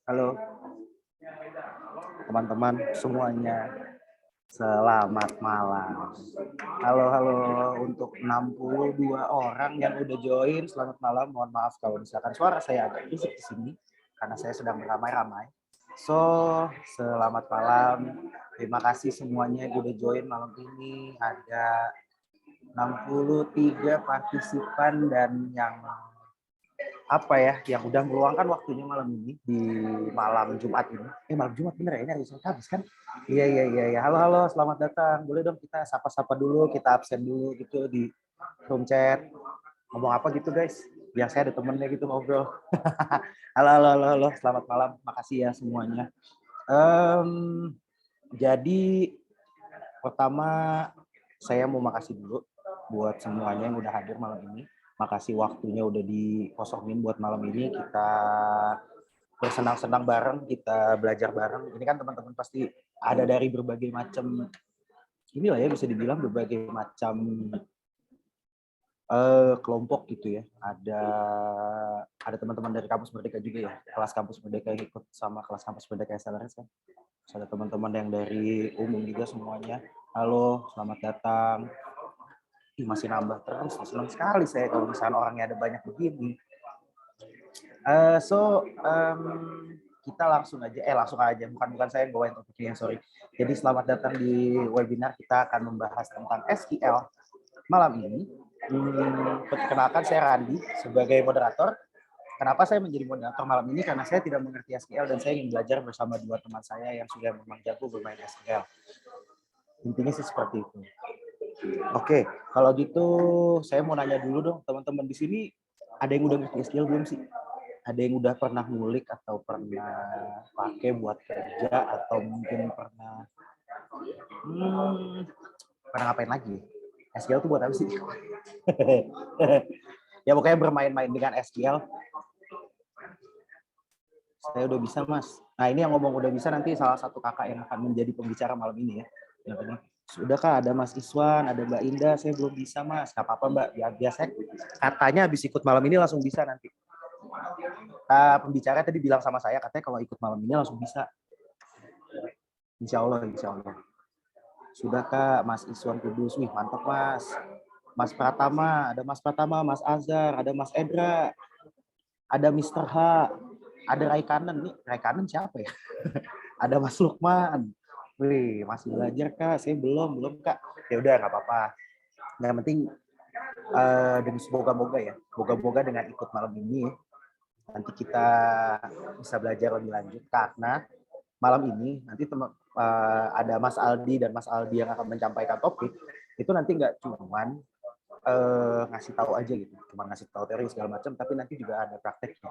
Halo teman-teman semuanya, selamat malam. Halo untuk 62 orang yang udah join, selamat malam. Mohon maaf kalau misalkan suara saya agak berisik di sini karena saya sedang beramai-ramai. So, selamat malam. Terima kasih semuanya yang udah join malam ini. Ada 63 partisipan dan yang yang udah meluangkan waktunya malam ini di malam Jumat ini. Malam Jumat bener ya, ini hari Jumat habis kan? Iya. Halo, selamat datang. Boleh dong kita sapa-sapa dulu, kita absen dulu gitu di room chat. Ngomong apa gitu guys? Biar saya ada temennya gitu ngobrol. Halo, selamat malam. Makasih ya semuanya. Jadi pertama saya mau makasih dulu buat semuanya yang udah hadir malam ini. Makasih waktunya udah dikosongin buat malam ini. Kita bersenang-senang bareng, kita belajar bareng. Ini kan teman-teman pasti ada dari berbagai macam, inilah ya bisa dibilang berbagai macam kelompok gitu ya. Ada teman-teman dari Kampus Merdeka juga ya, kelas Kampus Merdeka yang ikut sama kelas Kampus Merdeka SLRS kan. Terus ada teman-teman yang dari umum juga semuanya. Halo, selamat datang. Masih nambah terus, senang sekali saya kalau misalnya orangnya ada banyak begini. Kita langsung aja, bukan saya yang bawain topiknya, sorry. Jadi selamat datang di webinar, kita akan membahas tentang SQL malam ini. Perkenalkan, saya Randi sebagai moderator. Kenapa saya menjadi moderator malam ini? Karena saya tidak mengerti SQL dan saya ingin belajar bersama dua teman saya yang sudah memang jago bermain SQL. Intinya sih seperti itu. Oke, kalau gitu saya mau nanya dulu dong, teman-teman di sini ada yang udah ngerti SQL belum sih? Ada yang udah pernah ngulik atau pernah pakai buat kerja atau mungkin pernah ngapain lagi? SQL itu buat apa sih? Ya pokoknya bermain-main dengan SQL. Saya udah bisa, Mas. Nah, ini yang ngomong udah bisa nanti salah satu kakak yang akan menjadi pembicara malam ini ya. Sudah Kak, ada Mas Iswan, ada Mbak Indah, saya belum bisa Mas. Gak apa-apa Mbak, biasa katanya habis ikut malam ini langsung bisa nanti. Pembicara tadi bilang sama saya, katanya kalau ikut malam ini langsung bisa. Insya Allah. Sudah Kak, Mas Iswan Kudus, wih mantap Mas. Mas Pratama, ada Mas Pratama, Mas Azhar, ada Mas Edra, ada Mr. H, ada Raikanen. Nih Raikanen siapa ya? Ada Mas Lukman. Wih, masih belajar Kak, saya belum Kak. Ya udah nggak apa-apa. Yang penting dan semoga dengan ikut malam ini nanti kita bisa belajar lebih lanjut, karena malam ini nanti ada Mas Aldi dan Mas Aldi yang akan menyampaikan topik itu nanti nggak cuman ngasih tahu aja gitu, cuma ngasih tahu teori segala macam, tapi nanti juga ada prakteknya.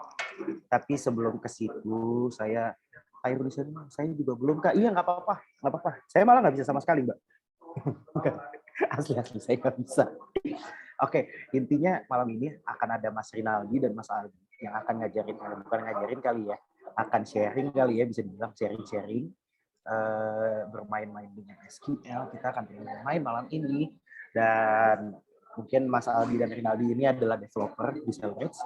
Tapi sebelum ke situ saya saya juga belum Kak. Iya nggak apa-apa. Saya malah nggak bisa sama sekali Mbak. asli saya nggak bisa. Oke, intinya malam ini akan ada Mas Rinaldi dan Mas Aldi yang akan bukan ngajarin kali ya, akan sharing kali ya, bisa dibilang sharing bermain-main dengan SQL. Kita akan bermain malam ini, dan mungkin Mas Aldi dan Rinaldi ini adalah developer di Cellmates.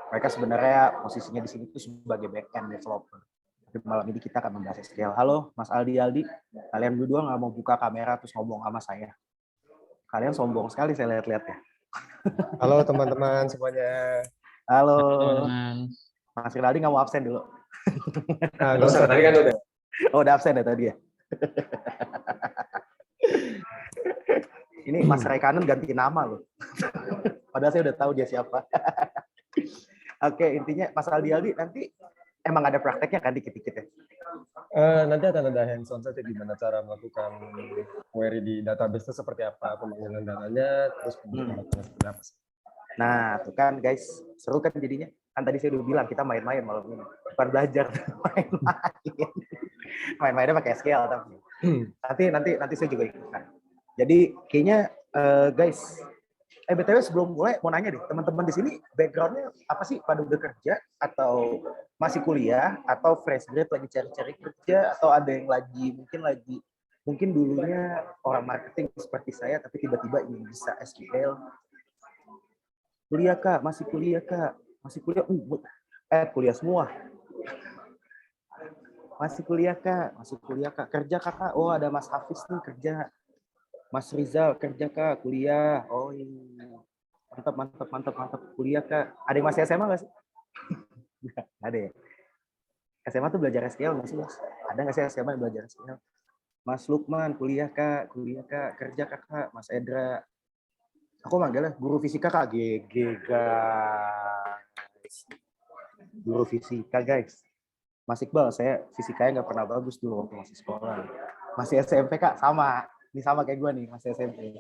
Mereka sebenarnya posisinya di sini itu sebagai back-end developer. Tapi malam ini kita akan membahas SQL. Halo Mas Aldi, kalian berdua nggak mau buka kamera terus ngomong sama saya? Kalian sombong sekali saya lihat-lihat ya. Halo teman-teman semuanya. Halo. Teman-teman. Mas Rinaldi nggak mau absen dulu? Nggak usah, tadi kan udah. Oh, udah absen ya tadi ya? Ini Mas Raikanen ganti nama loh. Padahal saya udah tahu dia siapa. Oke, intinya Mas Aldi nanti emang ada prakteknya kan dikit-dikit ya? Nanti akan ada hands-on saja gimana cara melakukan query di database itu seperti apa, pemanggilan datanya, terus pembuatannya seperti apa. Nah, tuh kan guys, seru kan jadinya. Kan tadi saya udah bilang kita main-main malam ini. Bukan belajar, main-main. Main-mainnya pakai SQL tapi. Nanti saya juga ikutan. Jadi kayaknya guys, BTW sebelum mulai mau nanya deh, teman-teman di sini background-nya apa sih? Pada udah kerja atau masih kuliah atau fresh grade lagi cari-cari kerja, atau ada yang mungkin dulunya orang marketing seperti saya tapi tiba-tiba ingin bisa SQL. Kuliah Kak, masih kuliah Kak. Masih kuliah? Kuliah semua. Masih kuliah kak, masih kuliah kak. Kerja kakak? Oh ada Mas Hafiz nih kerja. Mas Rizal kerja kak, kuliah. Oh iya. Mantap, mantap, mantap, mantap. Kuliah kak. Ada yang masih SMA nggak sih? Nggak ada ya. SMA tuh belajar SQL nggak sih mas? Ada nggak sih SMA yang belajar SQL? Mas Lukman kuliah kak, kerja kakak. Mas Edra. Aku manggilnya guru fisika kak. GG guys. Guru fisika guys. Mas Iqbal, saya fisikanya nggak pernah bagus dulu waktu masih sekolah. Masih SMP kak, sama. Ini sama kayak gue nih, masih SMP.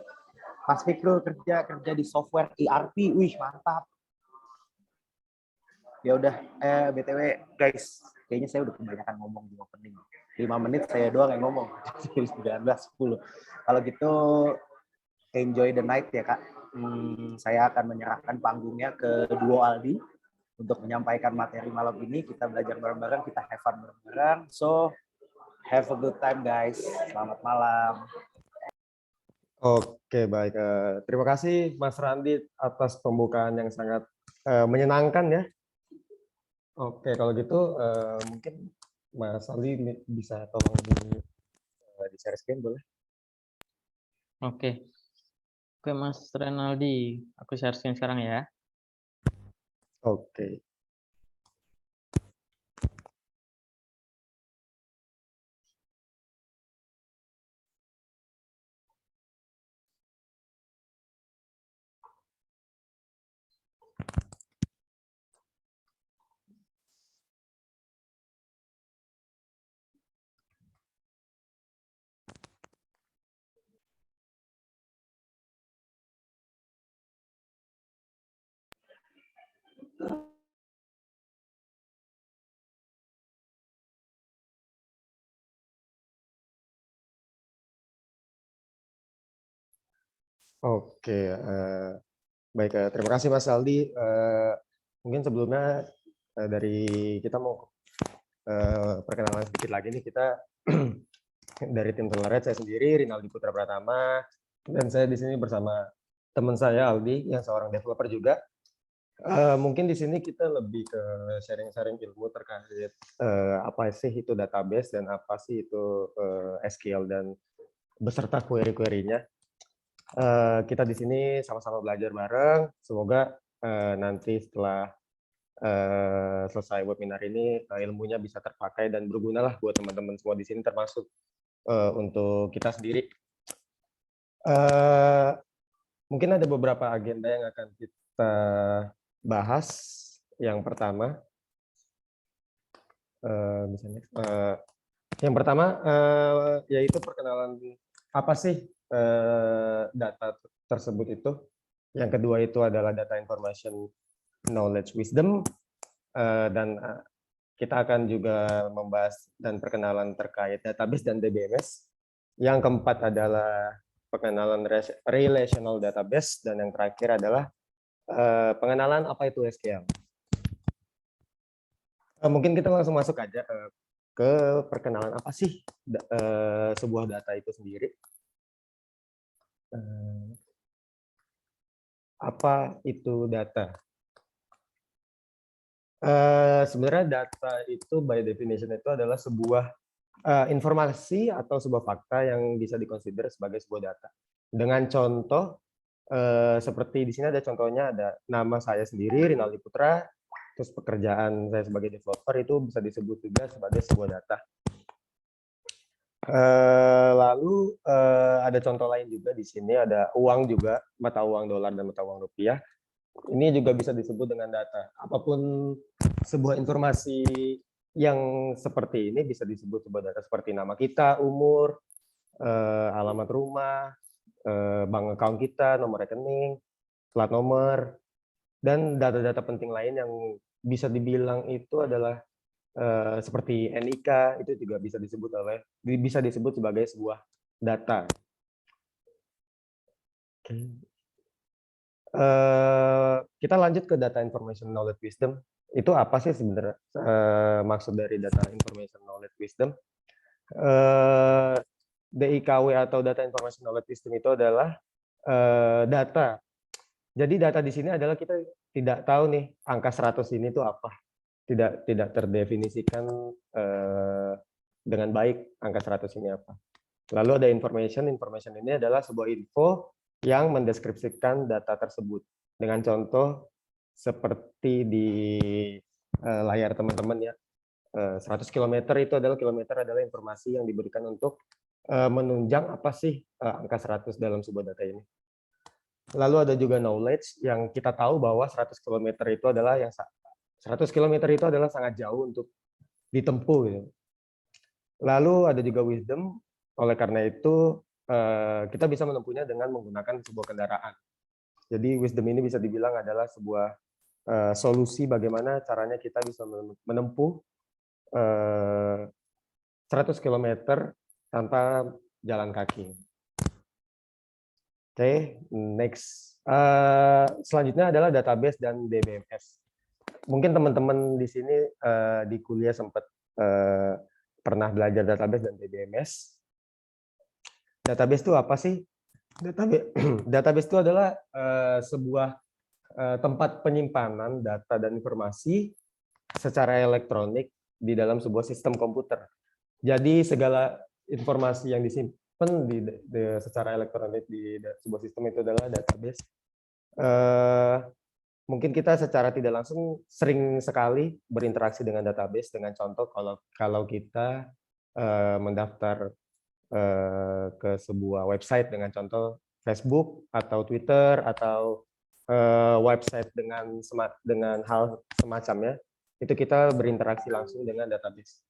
Mas Fikru kerja di software ERP, wih mantap. Ya udah, BTW guys, kayaknya saya udah kebanyakan ngomong di opening. 5 menit saya doang yang ngomong. 19, 10. Kalau gitu, enjoy the night ya kak. Saya akan menyerahkan panggungnya ke Duo Aldi untuk menyampaikan materi malam ini. Kita belajar bareng-bareng, kita have fun bareng-bareng. So, have a good time guys. Selamat malam. Oke, baik. Terima kasih Mas Randi atas pembukaan yang sangat menyenangkan ya. Oke, kalau gitu mungkin Mas Aldi bisa tolong di share screen boleh? Oke. Oke, Mas Renaldi. Aku share screen sekarang ya. Oke. Oke, baik. Terima kasih Mas Aldi. Mungkin sebelumnya dari kita mau perkenalan sedikit lagi nih. Kita dari tim Telenet, saya sendiri Rinaldi Putra Pratama, dan saya di sini bersama teman saya Aldi yang seorang developer juga. Mungkin di sini kita lebih ke sharing-sharing ilmu terkait apa sih itu database dan apa sih itu SQL dan beserta query-query-nya. Kita di sini sama-sama belajar bareng. Semoga nanti setelah selesai webinar ini ilmunya bisa terpakai dan berguna lah buat teman-teman semua di sini, termasuk untuk kita sendiri. Mungkin ada beberapa agenda yang akan kita bahas. Yang pertama, yaitu perkenalan apa sih data tersebut itu. Yang kedua itu adalah data information knowledge wisdom, dan kita akan juga membahas dan perkenalan terkait database dan DBMS. Yang keempat adalah pengenalan relational database, dan yang terakhir adalah pengenalan apa itu SQL. Mungkin kita langsung masuk aja ke perkenalan apa sih sebuah data itu sendiri. Apa itu data? Sebenarnya data itu by definition itu adalah sebuah informasi atau sebuah fakta yang bisa dikonsider sebagai sebuah data. Dengan contoh seperti di sini ada contohnya, ada nama saya sendiri Rinaldi Putra, terus pekerjaan saya sebagai developer itu bisa disebut juga sebagai sebuah data. Lalu ada contoh lain juga di sini, ada uang juga, mata uang dolar dan mata uang rupiah. Ini juga bisa disebut dengan data. Apapun sebuah informasi yang seperti ini bisa disebut sebuah data, seperti nama kita, umur, alamat rumah, bank account kita, nomor rekening, plat nomor, dan data-data penting lain yang bisa dibilang itu adalah seperti NIK, itu juga bisa disebut sebagai sebuah data. Kita lanjut ke data information knowledge wisdom. Itu apa sih sebenarnya maksud dari data information knowledge wisdom? DIKW atau data information knowledge wisdom itu adalah data Jadi data di sini adalah kita tidak tahu nih angka 100 ini tuh apa. Tidak terdefinisikan dengan baik angka 100 ini apa. Lalu ada information ini adalah sebuah info yang mendeskripsikan data tersebut. Dengan contoh seperti di layar teman-teman ya. 100 km itu adalah informasi yang diberikan untuk menunjang apa sih angka 100 dalam sebuah data ini. Lalu ada juga knowledge yang kita tahu bahwa 100 km itu adalah 100 km itu adalah sangat jauh untuk ditempuh gitu. Lalu ada juga wisdom, oleh karena itu kita bisa menempuhnya dengan menggunakan sebuah kendaraan. Jadi wisdom ini bisa dibilang adalah sebuah solusi bagaimana caranya kita bisa menempuh 100 km tanpa jalan kaki. Oke, next. Selanjutnya adalah database dan DBMS. Mungkin teman-teman di sini di kuliah sempat pernah belajar database dan DBMS. Database itu apa sih? Database itu adalah sebuah tempat penyimpanan data dan informasi secara elektronik di dalam sebuah sistem komputer. Jadi segala informasi yang disimpan secara elektronik di sebuah sistem itu adalah database. Mungkin kita secara tidak langsung sering sekali berinteraksi dengan database. Dengan contoh kalau kita mendaftar ke sebuah website dengan contoh Facebook atau Twitter atau website dengan hal semacamnya, itu kita berinteraksi langsung dengan database.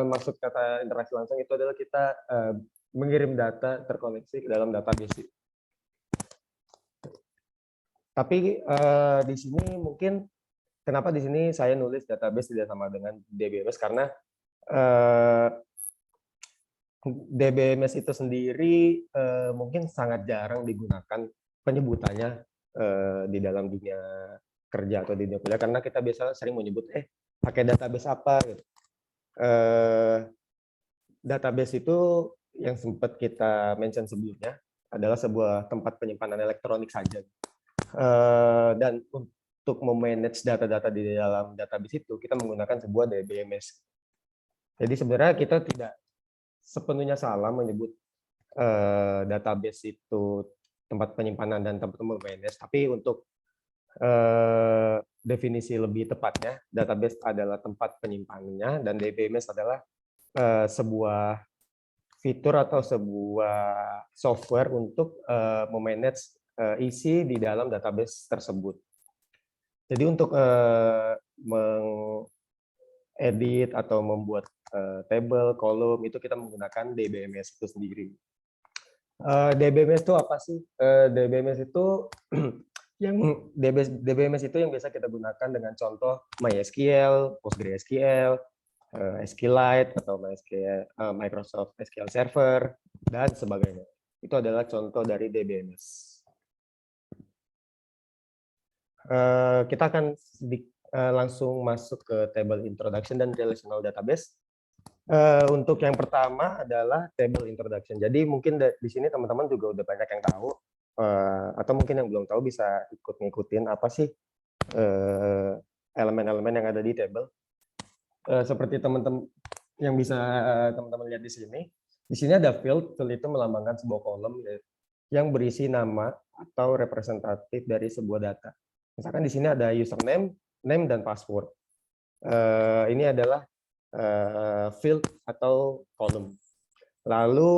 Maksud kata interaksi langsung itu adalah kita mengirim data terkoneksi ke dalam database. Tapi di sini mungkin kenapa di sini saya nulis database tidak sama dengan DBMS karena DBMS itu sendiri mungkin sangat jarang digunakan penyebutannya di dalam dunia kerja atau di dunia kuliah karena kita biasa sering menyebut pakai database apa gitu. Database itu yang sempat kita mention sebelumnya adalah sebuah tempat penyimpanan elektronik saja. Dan untuk memanage data-data di dalam database itu kita menggunakan sebuah DBMS. Jadi sebenarnya kita tidak sepenuhnya salah menyebut database itu tempat penyimpanan dan tempat memanage, tapi untuk definisi lebih tepatnya, database adalah tempat penyimpanannya dan DBMS adalah sebuah fitur atau sebuah software untuk memanage isi di dalam database tersebut. Jadi untuk mengedit atau membuat table, kolom itu kita menggunakan DBMS itu sendiri. DBMS itu apa sih? DBMS itu DBMS itu yang biasa kita gunakan dengan contoh MySQL, PostgreSQL, SQLite atau Microsoft SQL Server dan sebagainya. Itu adalah contoh dari DBMS. Kita akan langsung masuk ke table introduction dan relational database. Untuk yang pertama adalah table introduction. Jadi mungkin di sini teman-teman juga udah banyak yang tahu, atau mungkin yang belum tahu bisa ikut ngikutin apa sih elemen-elemen yang ada di table. Seperti teman-teman yang bisa teman-teman lihat di sini ada field itu melambangkan sebuah kolom yang berisi nama atau representatif dari sebuah data. Misalkan di sini ada username, name, dan password. Ini adalah field atau kolom. Lalu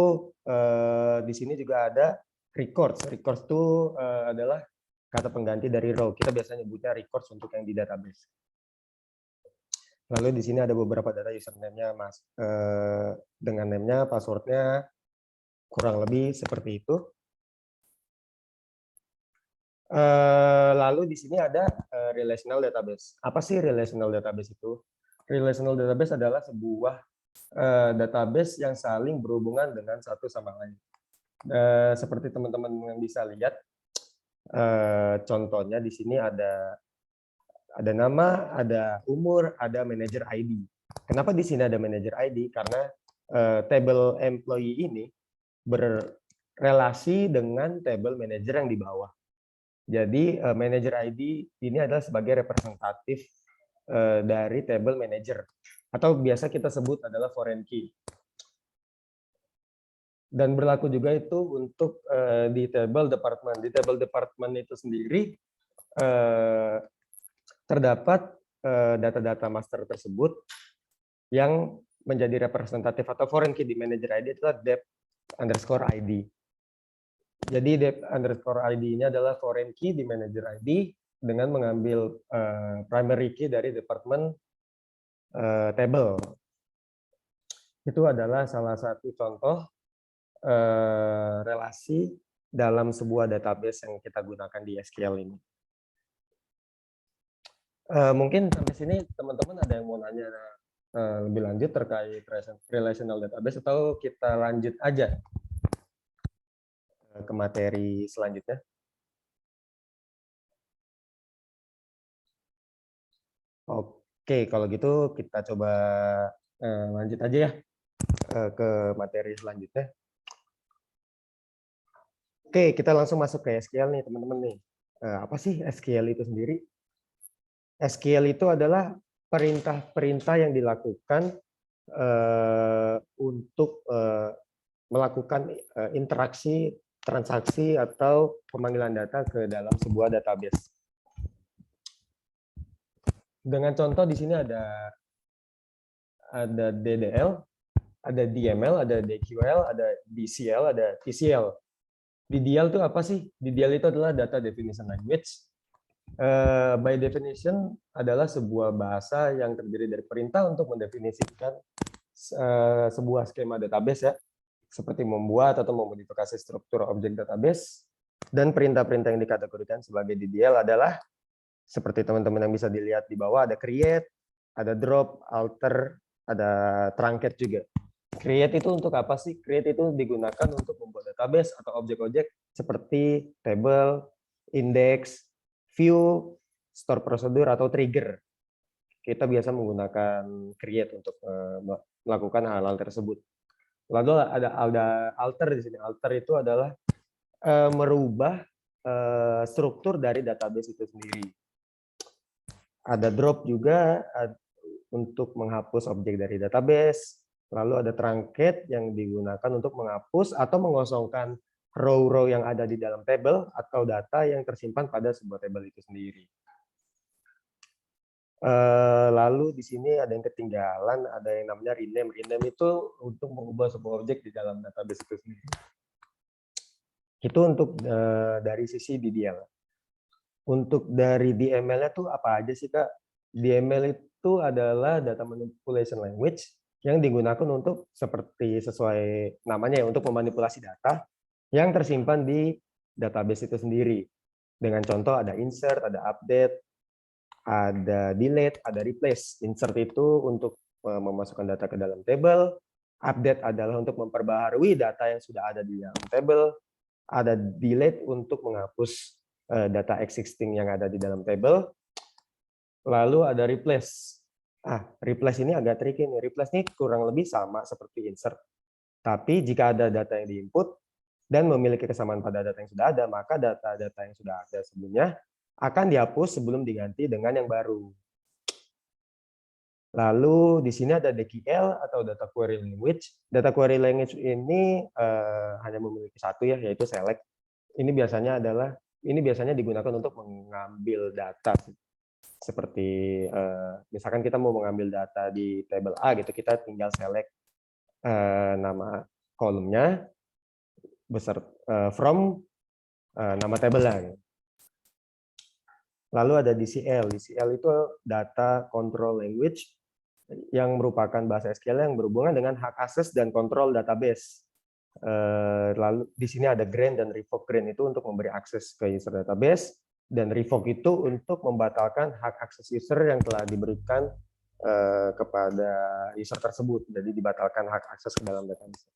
di sini juga ada records. Records itu adalah kata pengganti dari row. Kita biasanya nyebutnya records untuk yang di database. Lalu di sini ada beberapa data username-nya, dengan name-nya, password-nya, kurang lebih seperti itu. Lalu di sini ada relational database. Apa sih relational database itu? Relational database adalah sebuah database yang saling berhubungan dengan satu sama lain. Seperti teman-teman yang bisa lihat, contohnya di sini ada nama, ada umur, ada manager ID. Kenapa di sini ada manager ID? Karena table employee ini berrelasi dengan table manager yang di bawah. Jadi manager ID ini adalah sebagai representatif dari table manager atau biasa kita sebut adalah foreign key. Dan berlaku juga itu untuk di table department. Di table department itu sendiri terdapat data-data master tersebut yang menjadi representatif atau foreign key di manager ID adalah dep_id. Jadi dep_id ini adalah foreign key di manager ID dengan mengambil primary key dari department table. Itu adalah salah satu contoh relasi dalam sebuah database yang kita gunakan di SQL ini. Mungkin sampai sini teman-teman ada yang mau nanya lebih lanjut terkait relational database atau kita lanjut aja ke materi selanjutnya. Oke, kalau gitu kita coba lanjut aja ya ke materi selanjutnya. Oke, kita langsung masuk ke SQL nih teman-teman nih. Apa sih SQL itu sendiri? SQL itu adalah perintah-perintah yang dilakukan untuk melakukan interaksi, transaksi, atau pemanggilan data ke dalam sebuah database. Dengan contoh di sini ada DDL, ada DML, ada DQL, ada DCL, ada TCL. DDL itu apa sih? DDL itu adalah Data Definition Language. By definition adalah sebuah bahasa yang terdiri dari perintah untuk mendefinisikan sebuah skema database ya, seperti membuat atau memodifikasi struktur objek database. Dan perintah-perintah yang dikategorikan sebagai DDL adalah seperti teman-teman yang bisa dilihat di bawah, ada create, ada drop, alter, ada truncate juga. Create itu untuk apa sih? Create itu digunakan untuk membuat database atau objek-objek seperti table, index, view, store procedure, atau trigger. Kita biasa menggunakan create untuk melakukan hal-hal tersebut. Lalu ada alter di sini. Alter itu adalah merubah struktur dari database itu sendiri. Ada drop juga untuk menghapus objek dari database. Lalu ada truncate yang digunakan untuk menghapus atau mengosongkan row-row yang ada di dalam table atau data yang tersimpan pada sebuah table itu sendiri. Lalu di sini ada yang ketinggalan, ada yang namanya rename. Rename itu untuk mengubah sebuah objek di dalam database itu sendiri. Itu untuk dari sisi DDL. Untuk dari DML-nya tuh apa aja sih Kak? DML itu adalah Data Manipulation Language yang digunakan untuk seperti sesuai namanya ya, untuk memanipulasi data yang tersimpan di database itu sendiri. Dengan contoh ada insert, ada update, ada delete, ada replace. Insert itu untuk memasukkan data ke dalam table, update adalah untuk memperbaharui data yang sudah ada di dalam table, ada delete untuk menghapus data existing yang ada di dalam table, lalu ada replace. Replace ini agak tricky nih. Replace ini kurang lebih sama seperti insert. Tapi jika ada data yang diinput dan memiliki kesamaan pada data yang sudah ada, maka data-data yang sudah ada sebelumnya akan dihapus sebelum diganti dengan yang baru. Lalu di sini ada DQL atau Data Query Language. Data Query Language ini hanya memiliki satu ya, yaitu select. Ini biasanya digunakan untuk mengambil data. Seperti misalkan kita mau mengambil data di table A gitu, kita tinggal select nama kolomnya beserta from nama table-nya. Lalu ada DCL. DCL itu Data Control Language yang merupakan bahasa SQL yang berhubungan dengan hak akses dan kontrol database. Lalu di sini ada grant dan revoke. Grant itu untuk memberi akses ke user database, dan revoke itu untuk membatalkan hak akses user yang telah diberikan kepada user tersebut. Jadi dibatalkan hak akses ke dalam database.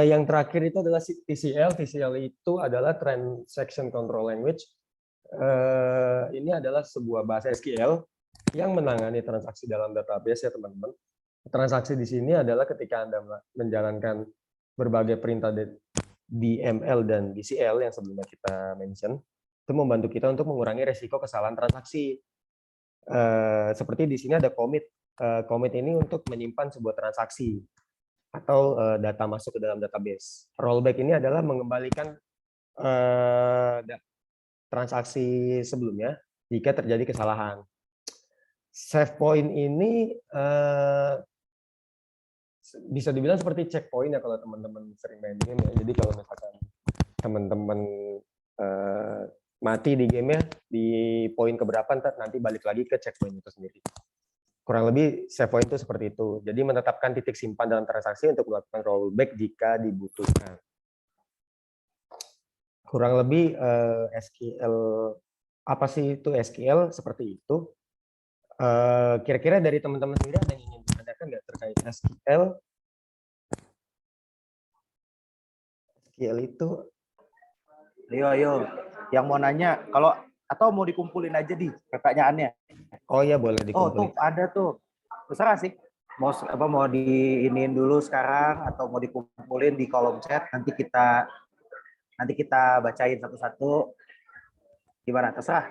Yang terakhir itu adalah TCL. TCL itu adalah Transaction Control Language. Ini adalah sebuah bahasa SQL yang menangani transaksi dalam database ya teman-teman. Transaksi di sini adalah ketika Anda menjalankan berbagai perintah DML dan DCL yang sebelumnya kita mention, itu membantu kita untuk mengurangi resiko kesalahan transaksi. Seperti di sini ada commit. Commit ini untuk menyimpan sebuah transaksi atau data masuk ke dalam database. Rollback ini adalah mengembalikan transaksi sebelumnya jika terjadi kesalahan. Save point ini bisa dibilang seperti checkpoint ya kalau teman-teman sering main game ya. Jadi kalau misalkan teman-teman mati di game ya, di poin keberapa nanti balik lagi ke checkpoint itu sendiri. Kurang lebih save point itu seperti itu. Jadi menetapkan titik simpan dalam transaksi untuk melakukan rollback jika dibutuhkan. Kurang lebih SQL, apa sih itu SQL seperti itu. Kira-kira dari teman-teman sendiri ada yang ingin ditanyakan nggak terkait SQL? SQL itu, Ayo. Yang mau nanya, kalau atau mau dikumpulin aja di pertanyaannya. oh ya boleh Oh dikumpulin. tuh ada tuh. Terserah sih. Mau diinin dulu sekarang atau mau dikumpulin di kolom chat, nanti kita bacain satu-satu. Gimana? Terserah.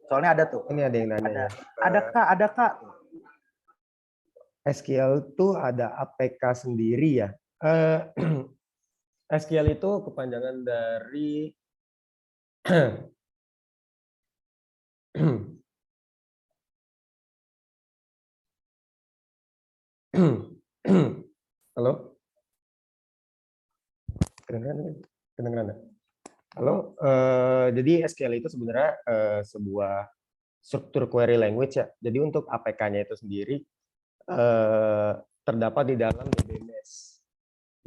Soalnya ada tuh. Ini ada yang nanya ya. Ada kak. SQL itu ada APK sendiri ya. SQL itu kepanjangan dari halo, kedengeran? Halo, jadi SQL itu sebenarnya sebuah struktur query language ya. Jadi untuk APK-nya itu sendiri terdapat di dalam DBMS.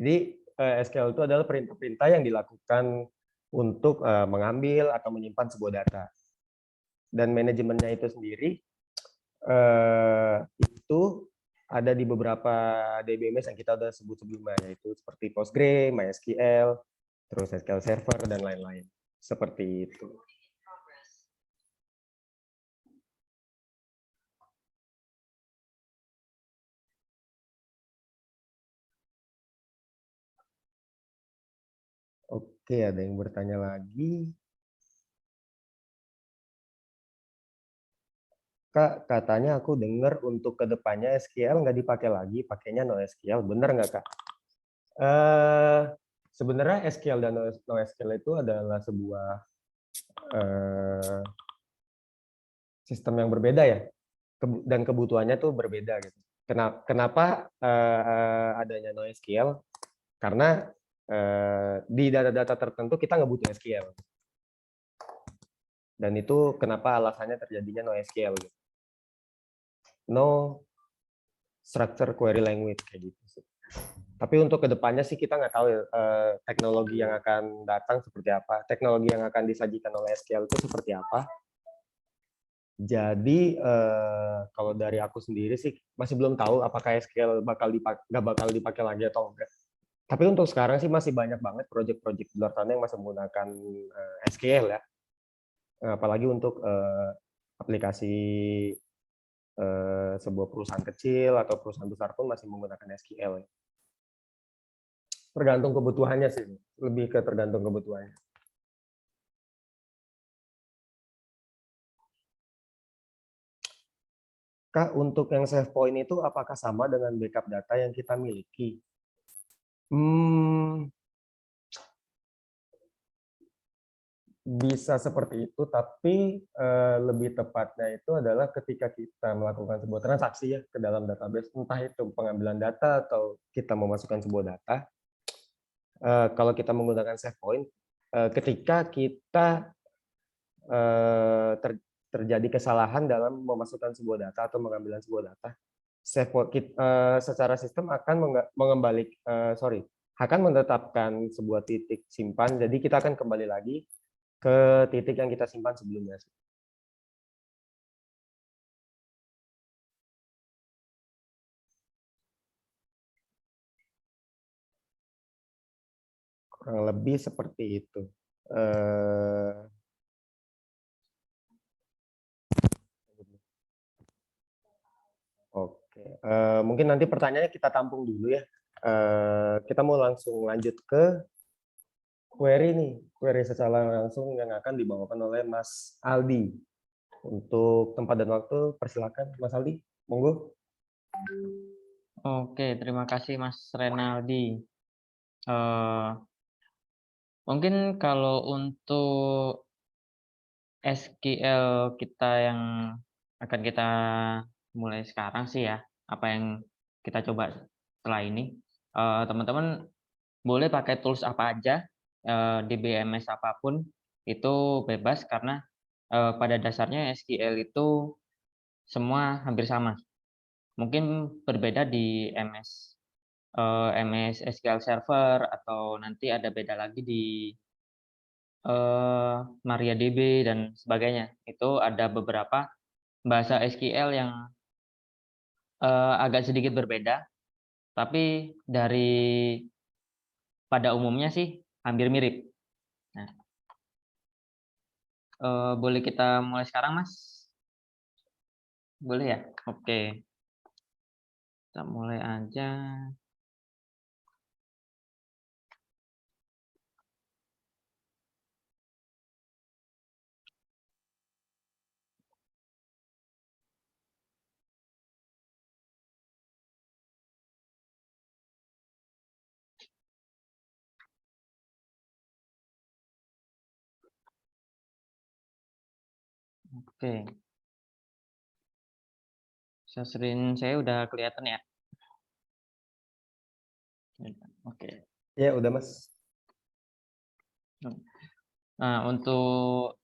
Jadi SQL itu adalah perintah-perintah yang dilakukan untuk mengambil atau menyimpan sebuah data. Dan manajemennya itu sendiri itu ada di beberapa DBMS yang kita udah sebut sebelumnya, yaitu seperti Postgre, MySQL, terus SQL Server, dan lain-lain. Seperti itu. Oke, ada yang bertanya lagi. Kak, katanya aku dengar untuk kedepannya SQL nggak dipakai lagi, pakainya NoSQL. Benar nggak, Kak? Sebenarnya SQL dan NoSQL itu adalah sebuah sistem yang berbeda ya, dan kebutuhannya tuh berbeda gitu. Kenapa adanya NoSQL? Karena di data-data tertentu kita nggak butuh SQL. Dan itu kenapa alasannya terjadinya NoSQL gitu. No structure query language kayak gitu sih. Tapi untuk kedepannya sih kita nggak tahu ya, teknologi yang akan datang seperti apa, teknologi yang akan disajikan oleh SQL itu seperti apa. Jadi kalau dari aku sendiri sih masih belum tahu apakah SQL nggak bakal dipakai lagi atau enggak. Tapi untuk sekarang sih masih banyak banget proyek-proyek di luar sana yang masih menggunakan SQL ya. Apalagi untuk aplikasi sebuah perusahaan kecil atau perusahaan besar pun masih menggunakan SQL. Tergantung kebutuhannya sih, lebih ke tergantung kebutuhannya. Kak, untuk yang save point itu apakah sama dengan backup data yang kita miliki? Bisa seperti itu, tapi lebih tepatnya itu adalah ketika kita melakukan sebuah transaksi ya ke dalam database, entah itu pengambilan data atau kita memasukkan sebuah data. Kalau kita menggunakan save point, ketika kita terjadi kesalahan dalam memasukkan sebuah data atau mengambil sebuah data, save point secara sistem akan akan menetapkan sebuah titik simpan. Jadi kita akan kembali lagi ke titik yang kita simpan sebelumnya. Kurang lebih seperti itu. Oke, mungkin nanti pertanyaannya kita tampung dulu ya. kita mau langsung lanjut ke query nih, query secara langsung yang akan dibawakan oleh Mas Aldi. Untuk tempat dan waktu, persilakan Mas Aldi, monggo. Oke, terima kasih Mas Renaldi. Mungkin kalau untuk SQL kita yang akan kita mulai sekarang sih ya, apa yang kita coba setelah ini, teman-teman boleh pakai tools apa aja, DBMS apapun, itu bebas karena pada dasarnya SQL itu semua hampir sama. Mungkin berbeda di MS SQL Server atau nanti ada beda lagi di MariaDB dan sebagainya. Itu ada beberapa bahasa SQL yang agak sedikit berbeda, tapi pada umumnya sih hampir mirip. Nah, boleh kita mulai sekarang, Mas? Boleh ya? Oke, kita mulai aja. Oke, screen saya udah kelihatan ya? Oke. Ya, udah Mas. Nah, untuk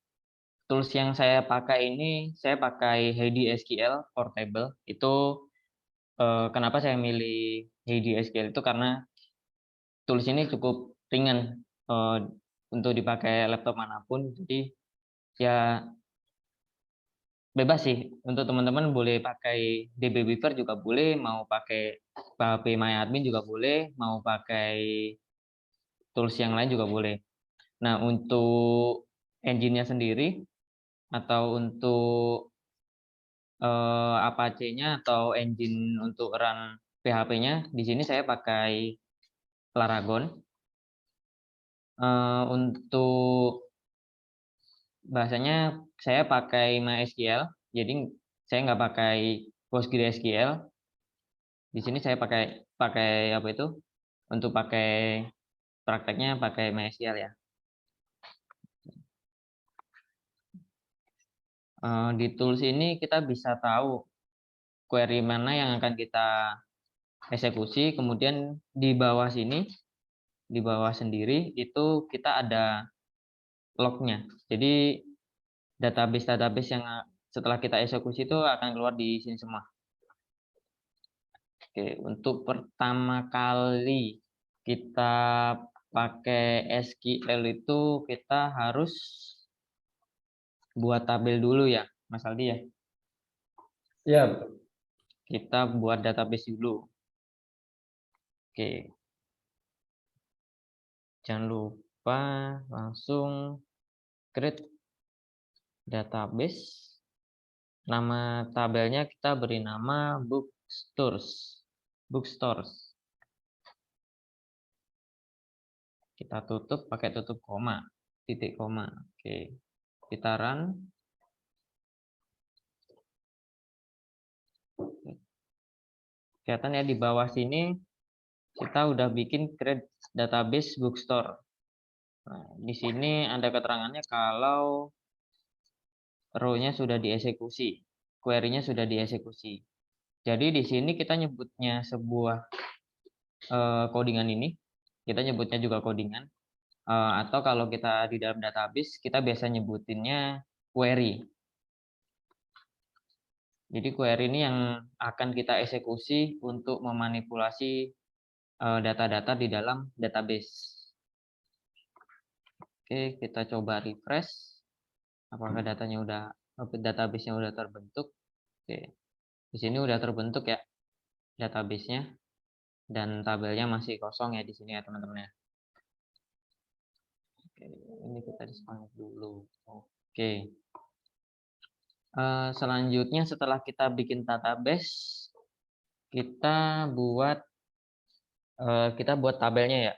tools yang saya pakai ini, saya pakai Heidi SQL Portable. Itu kenapa saya milih Heidi SQL itu karena tools ini cukup ringan untuk dipakai laptop manapun. Jadi ya bebas sih. Untuk teman-teman boleh pakai DB Weaver juga boleh, mau pakai PHP MyAdmin juga boleh, mau pakai tools yang lain juga boleh. Nah, untuk engine-nya sendiri atau untuk Apache-nya atau engine untuk run PHP-nya, di sini saya pakai Laragon. Untuk bahasanya saya pakai MySQL, jadi saya nggak pakai PostgreSQL. Di sini saya pakai apa itu? Untuk pakai prakteknya pakai MySQL ya. Di tools ini kita bisa tahu query mana yang akan kita eksekusi, kemudian di bawah sini, di bawah sendiri itu kita ada lognya. Jadi database yang setelah kita eksekusi itu akan keluar di sini semua. Oke, untuk pertama kali kita pakai SQL itu kita harus buat tabel dulu ya, Mas Aldi ya. Iya, Kita buat database dulu. Oke, jangan lupa langsung create database. Nama tabelnya kita beri nama bookstores. Kita tutup pakai tutup koma, titik koma. Oke, kita run. Kelihatan ya di bawah sini kita udah bikin create database bookstore. Nah, di sini ada keterangannya kalau row-nya sudah dieksekusi, query-nya sudah dieksekusi. Jadi di sini kita nyebutnya sebuah codingan ini, kita nyebutnya juga codingan. Atau kalau kita di dalam database, kita biasa nyebutinnya query. Jadi query ini yang akan kita eksekusi untuk memanipulasi data-data di dalam database. Oke, kita coba refresh. Apakah database-nya udah terbentuk? Oke, di sini udah terbentuk ya database-nya dan tabelnya masih kosong ya di sini ya teman-teman ya. Oke, ini kita disconnect dulu. Oke. Selanjutnya setelah kita bikin database, kita buat kita buat tabelnya ya.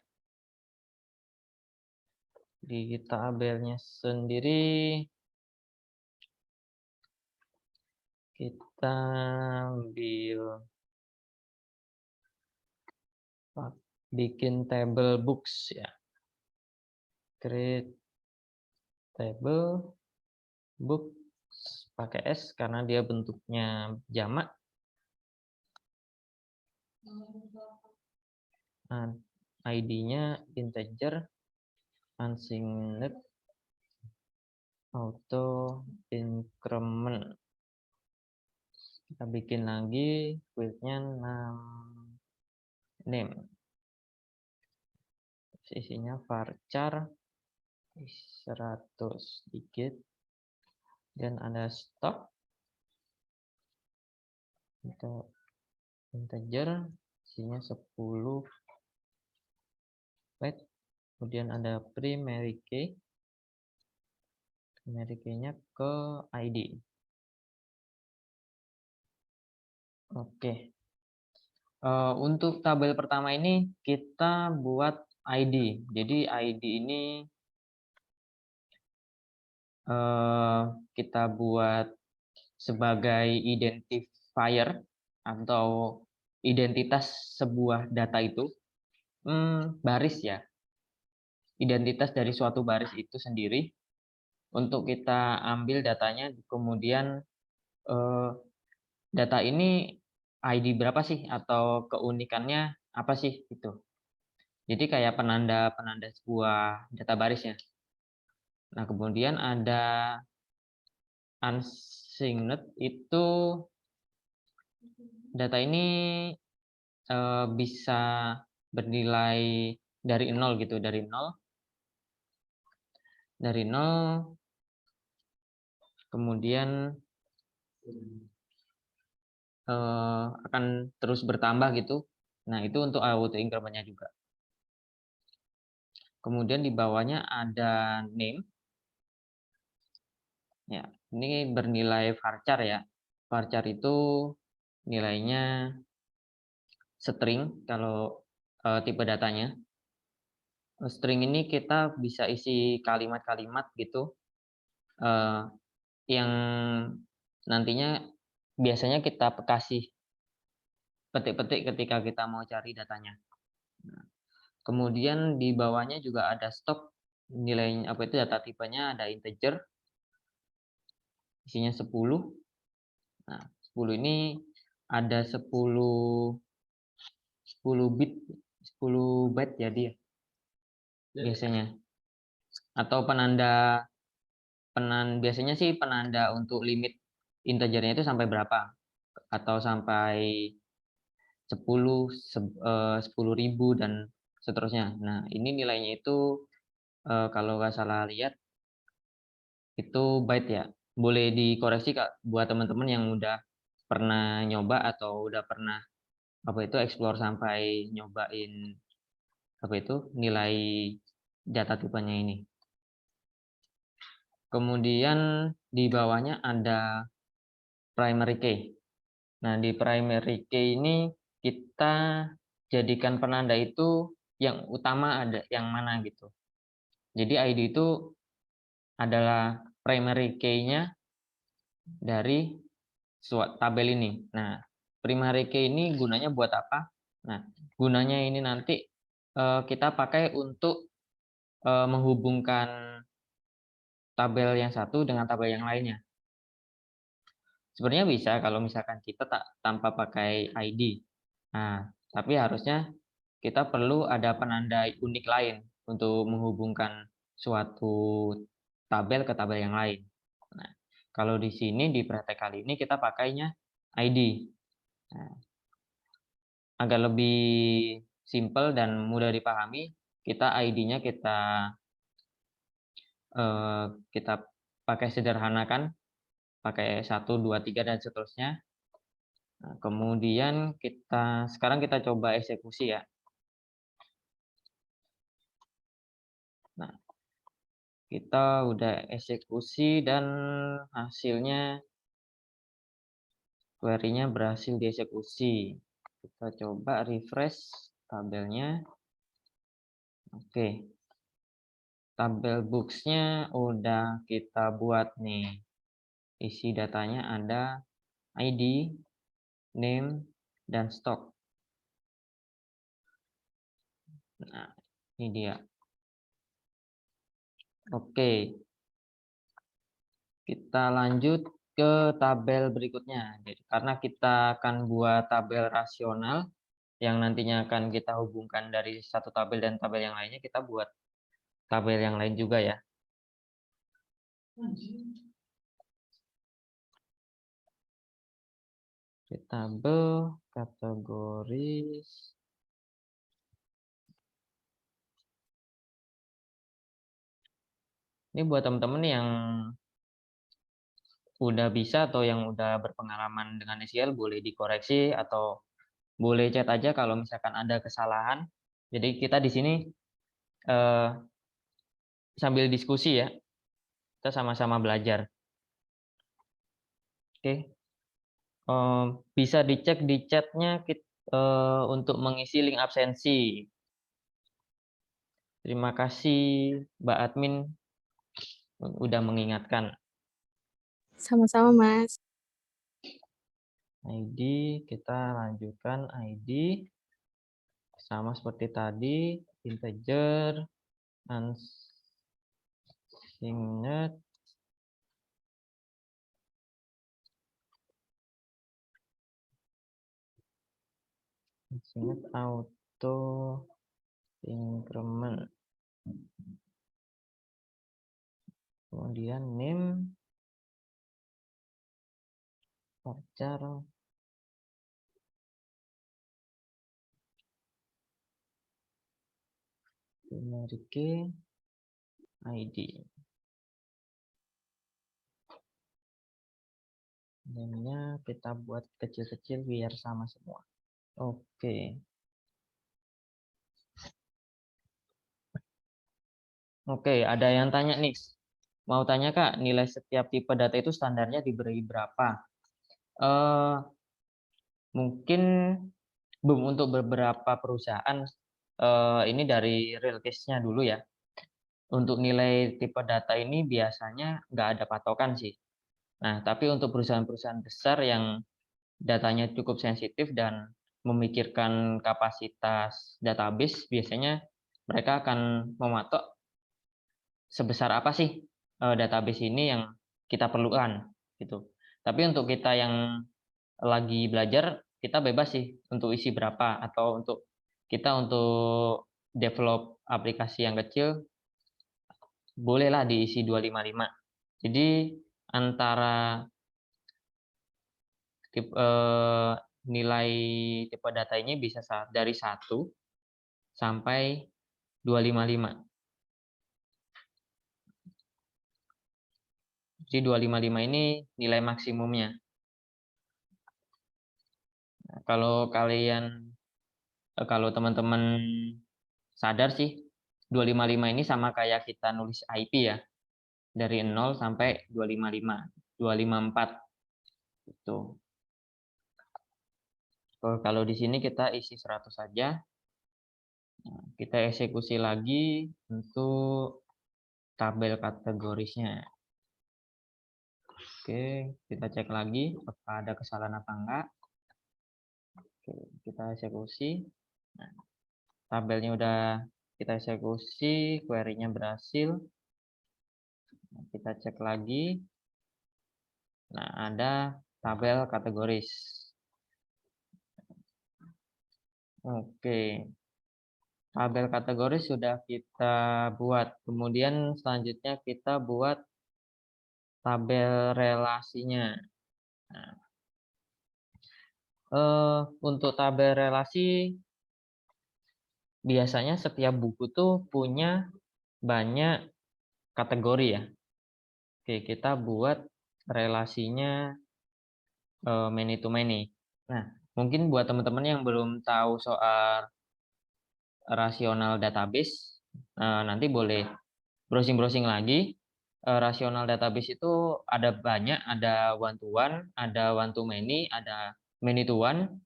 Di tabelnya sendiri kita ambil bikin table books ya. Create table books pakai S karena dia bentuknya jamak. ID-nya integer, unsigned, auto increment. Kita bikin lagi fieldnya name. Isinya varchar 100 digit dan ada stock untuk integer isinya 10 byte. Kemudian ada primary key. Primary key-nya ke ID. Oke. Untuk tabel pertama ini kita buat ID. Jadi ID ini kita buat sebagai identifier atau identitas sebuah data itu. Baris ya. Identitas dari suatu baris itu sendiri. Untuk kita ambil datanya, kemudian data ini ID berapa sih atau keunikannya apa sih itu. Jadi kayak penanda sebuah data barisnya. Nah, kemudian ada unsigned itu data ini bisa bernilai dari 0 gitu, dari 0 kemudian akan terus bertambah gitu. Nah, itu untuk auto increment-nya juga. Kemudian di bawahnya ada name. Ya, ini bernilai varchar ya. Varchar itu nilainya string kalau tipe datanya. String ini kita bisa isi kalimat-kalimat gitu yang nantinya biasanya kita kasih petik-petik ketika kita mau cari datanya. Nah, kemudian di bawahnya juga ada stock nilainya apa itu data tipenya ada integer isinya 10. Nah, 10 ini ada 10 bit 10 byte jadi ya biasanya. Atau biasanya sih penanda untuk limit integernya itu sampai berapa? Atau sampai 10.000 dan seterusnya. Nah, ini nilainya itu kalau nggak salah lihat itu byte ya. Boleh dikoreksi Kak buat teman-teman yang udah pernah nyoba atau udah pernah explore sampai nyobain nilai data tipenya ini. Kemudian di bawahnya ada primary key. Nah, di primary key ini kita jadikan penanda itu yang utama ada yang mana gitu. Jadi ID itu adalah primary key-nya dari tabel ini. Nah, primary key ini gunanya buat apa? Nah, gunanya ini nanti kita pakai untuk menghubungkan tabel yang satu dengan tabel yang lainnya. Sebenarnya bisa kalau misalkan kita tanpa pakai ID. Nah, tapi harusnya kita perlu ada penanda unik lain untuk menghubungkan suatu tabel ke tabel yang lain. Nah, kalau di sini di praktek kali ini kita pakainya ID. Nah, agar lebih simple dan mudah dipahami, kita ID-nya kita pakai sederhanakan, pakai 1, 2, 3 dan seterusnya. Nah, kemudian sekarang kita coba eksekusi ya. Nah, kita udah eksekusi dan hasilnya query-nya berhasil dieksekusi. Kita coba refresh. tabelnya. Oke. Tabel books-nya udah kita buat nih. Isi datanya ada ID, name, dan stock. Nah, ini dia. Oke. Kita lanjut ke tabel berikutnya. Jadi, karena kita akan buat tabel rasional yang nantinya akan kita hubungkan dari satu tabel dan tabel yang lainnya, kita buat tabel yang lain juga ya. Tabel kategoris. Ini buat teman-teman yang udah bisa atau yang udah berpengalaman dengan SQL boleh dikoreksi atau boleh chat aja kalau misalkan ada kesalahan. Jadi kita di sini sambil diskusi ya, kita sama-sama belajar. Oke, bisa dicek di chatnya untuk mengisi link absensi. Terima kasih Mbak Admin udah mengingatkan. Sama-sama, Mas. ID, kita lanjutkan ID. Sama seperti tadi, integer, unsigned, auto increment. Kemudian name, varchar, numeric key, ID. Name-nya kita buat kecil-kecil biar sama semua. Oke. Oke, ada yang tanya nih. Mau tanya Kak, nilai setiap tipe data itu standarnya diberi berapa? Mungkin belum untuk beberapa perusahaan, ini dari real case-nya dulu ya. Untuk nilai tipe data ini biasanya nggak ada patokan sih. Nah, tapi untuk perusahaan-perusahaan besar yang datanya cukup sensitif dan memikirkan kapasitas database, biasanya mereka akan mematok sebesar apa sih database ini yang kita perlukan gitu. Tapi untuk kita yang lagi belajar, kita bebas sih untuk isi berapa, atau untuk kita untuk develop aplikasi yang kecil bolehlah diisi 255. Jadi antara nilai tipe data ini bisa dari 1 sampai 255. Jadi 255 ini nilai maksimumnya. Nah, kalau teman-teman sadar sih, 255 ini sama kayak kita nulis IP ya. Dari 0 sampai 255, 254. Gitu. Kalau di sini kita isi 100 saja. Nah, kita eksekusi lagi untuk tabel kategorisnya. Oke, kita cek lagi apakah ada kesalahan apa enggak. Oke, kita eksekusi. Nah, tabelnya udah kita eksekusi, query-nya berhasil. Nah, kita cek lagi. Nah, ada tabel kategoris. Oke. Tabel kategoris sudah kita buat. Kemudian selanjutnya kita buat tabel relasinya. Nah, untuk tabel relasi, biasanya setiap buku tuh punya banyak kategori ya. Oke, kita buat relasinya many to many. Nah, mungkin buat teman-teman yang belum tahu soal rasional database, nanti boleh browsing-browsing lagi. Rasional database itu ada banyak, ada one to one, ada one to many, ada many to one,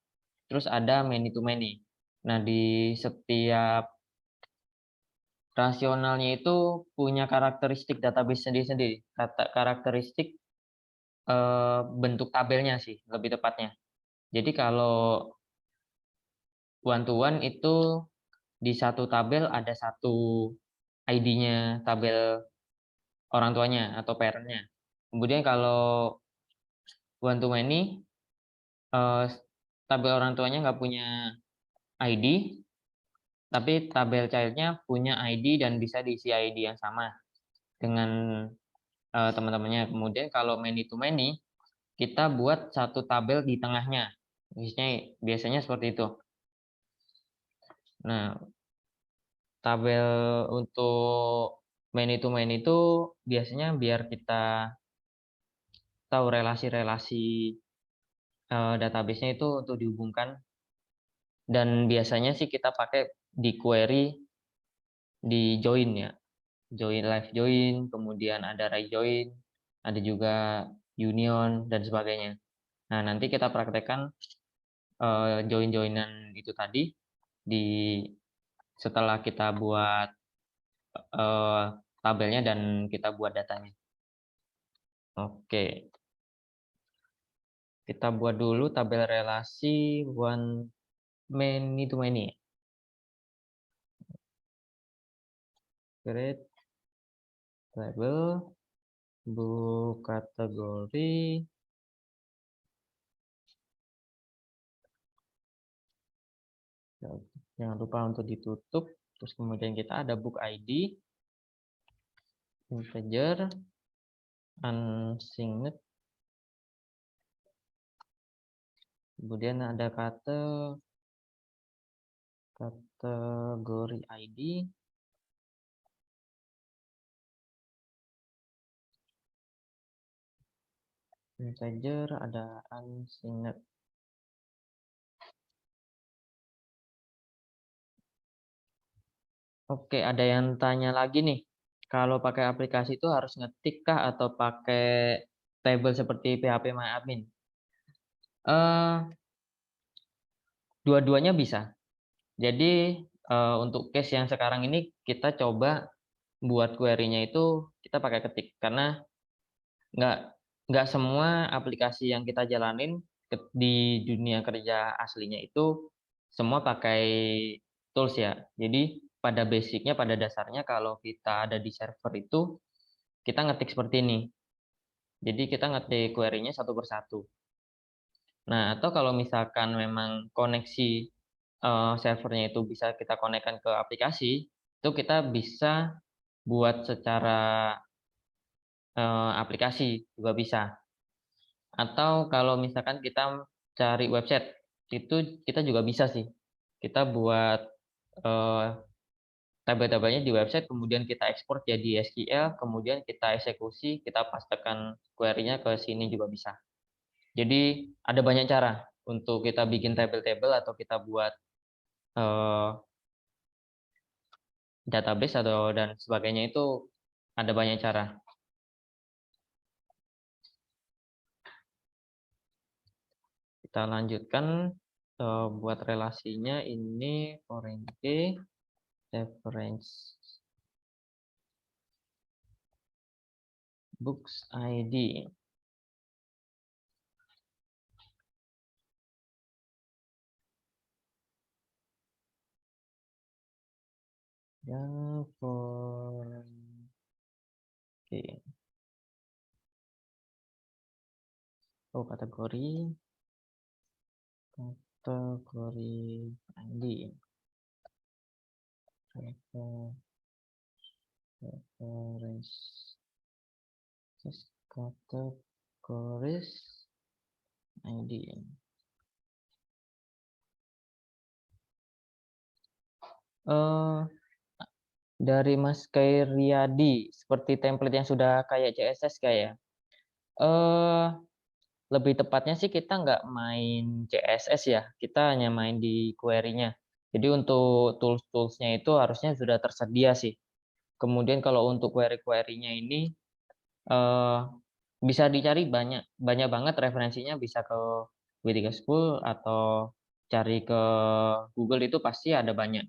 terus ada many to many. Nah, di setiap rasionalnya itu punya karakteristik database sendiri-sendiri. Karakteristik bentuk tabelnya sih, lebih tepatnya. Jadi kalau one to one itu di satu tabel ada satu ID-nya tabel orang tuanya atau parent-nya. Kemudian kalau one to many, tabel orang tuanya nggak punya ID, tapi tabel child-nya punya ID dan bisa diisi ID yang sama dengan teman-temannya. Kemudian kalau many to many, kita buat satu tabel di tengahnya. Biasanya seperti itu. Nah, tabel untuk many to many itu biasanya biar kita tahu relasi-relasi database-nya itu untuk dihubungkan. Dan biasanya sih kita pakai di query di join ya. Join, live join, kemudian ada right join, ada juga union dan sebagainya. Nah, nanti kita praktekkan join-joinan itu tadi setelah kita buat tabelnya dan kita buat datanya. Oke. Kita buat dulu tabel relasi one many to many. Create label, book kategori, jangan lupa untuk ditutup. Terus kemudian kita ada book ID, integer, unsigned, kemudian ada kategori ID, integer, ada unsigned. Oke, ada yang tanya lagi nih. Kalau pakai aplikasi itu harus ngetik kah atau pakai table seperti PHP MyAdmin? Dua-duanya bisa. Jadi untuk case yang sekarang ini kita coba buat query-nya itu kita pakai ketik karena nggak semua aplikasi yang kita jalanin di dunia kerja aslinya itu semua pakai tools ya. Jadi pada basicnya, pada dasarnya kalau kita ada di server itu kita ngetik seperti ini. Jadi kita ngetik query-nya satu persatu. Nah, atau kalau misalkan memang koneksi servernya itu bisa kita konekkan ke aplikasi, itu kita bisa buat secara aplikasi juga bisa. Atau kalau misalkan kita cari website, itu kita juga bisa sih. Kita buat tabel-tabelnya di website, kemudian kita ekspor jadi SQL, kemudian kita eksekusi, kita pastekan query-nya ke sini juga bisa. Jadi ada banyak cara untuk kita bikin table-table atau kita buat database dan sebagainya, itu ada banyak cara. Kita lanjutkan buat relasinya ini foreign key reference books ID. Yang foreign key. Oh, kategori ID. Reference kategoris ID. Dari Mas Kairiadi, seperti template yang sudah kayak CSS kayak. Lebih tepatnya sih kita nggak main CSS ya, kita hanya main di query-nya. Jadi untuk tools-toolsnya itu harusnya sudah tersedia sih. Kemudian kalau untuk query-query-nya ini bisa dicari banyak banget referensinya, bisa ke W3 School atau cari ke Google itu pasti ada banyak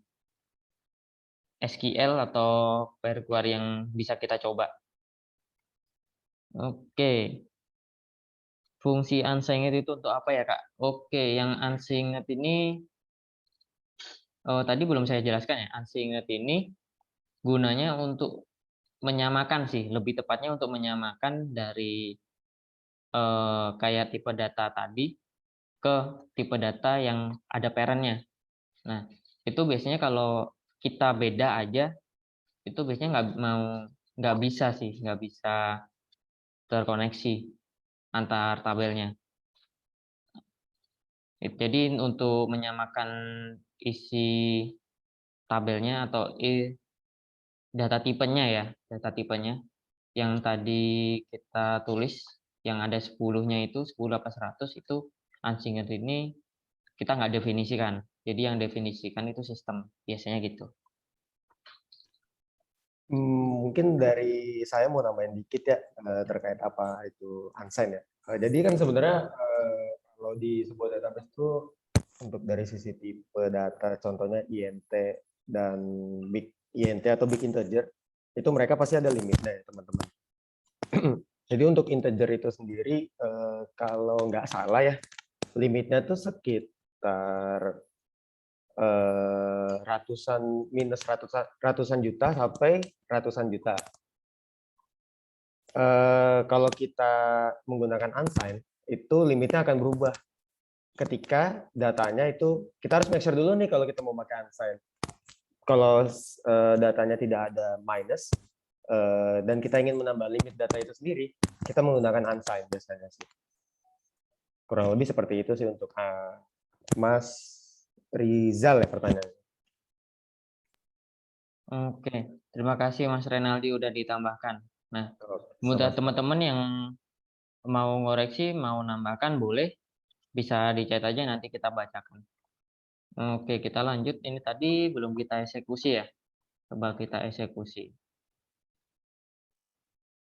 SQL atau query yang bisa kita coba. Oke. Fungsi unsigned itu untuk apa ya, Kak? Oke, yang unsigned ini tadi belum saya jelaskan ya. Unsigned ini gunanya untuk menyamakan sih, lebih tepatnya untuk menyamakan dari kayak tipe data tadi ke tipe data yang ada parent-nya. Nah, itu biasanya kalau kita beda aja, itu biasanya nggak bisa sih, nggak bisa terkoneksi antar tabelnya. Jadi untuk menyamakan isi tabelnya atau data tipenya ya, data tipenya yang tadi kita tulis yang ada 10-nya itu 10 apa 100 itu unsigned ini kita nggak definisikan. Jadi yang definisikan itu sistem, biasanya gitu. Mungkin dari saya mau nambahin dikit ya terkait apa itu unsigned ya. Jadi kan sebenarnya kalau di sebuah database itu untuk dari sisi tipe data, contohnya INT dan big INT atau big integer, itu mereka pasti ada limitnya ya teman-teman. Jadi untuk integer itu sendiri kalau nggak salah ya limitnya tuh sekitar ratusan juta sampai ratusan juta. Kalau kita menggunakan unsigned itu limitnya akan berubah ketika datanya itu kita harus make sure dulu nih kalau kita mau pakai unsigned. Kalau datanya tidak ada minus dan kita ingin menambah limit data itu sendiri, kita menggunakan unsigned biasanya sih. Kurang lebih seperti itu sih untuk Mas Rizal ya pertanyaannya. Oke, terima kasih Mas Renaldi udah ditambahkan. Nah, mudah Sama-sama. teman-teman yang mau ngoreksi, mau nambahkan boleh, bisa di-chat aja nanti kita bacakan. Oke, kita lanjut. Ini tadi belum kita eksekusi ya. Coba kita eksekusi.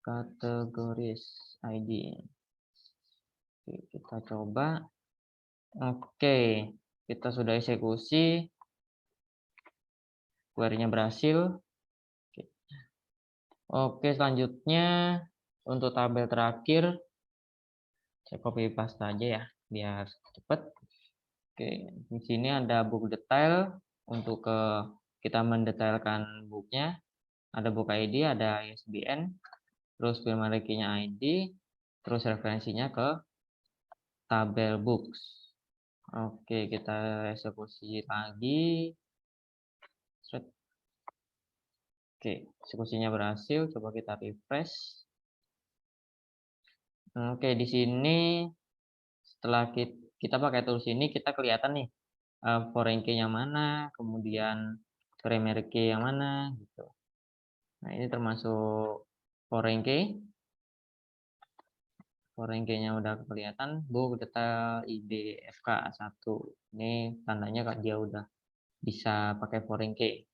Kategoris ID. Oke, kita coba. Oke, kita sudah eksekusi. Query-nya berhasil. Oke, selanjutnya untuk tabel terakhir, saya copy paste aja ya, biar cepat. Oke, di sini ada book detail untuk kita mendetailkan booknya. Ada book ID, ada ISBN, terus primary key-nya ID, terus referensinya ke tabel books. Oke, kita eksekusi lagi. Oke, eksekusinya berhasil. Coba kita refresh. Oke, di sini setelah kita pakai tools ini, kita kelihatan nih foreign key yang mana, kemudian primary key yang mana, gitu. Nah, ini termasuk foreign key. Foreign key-nya udah kelihatan, book detail ID FK1. Ini tandanya dia udah bisa pakai foreign key.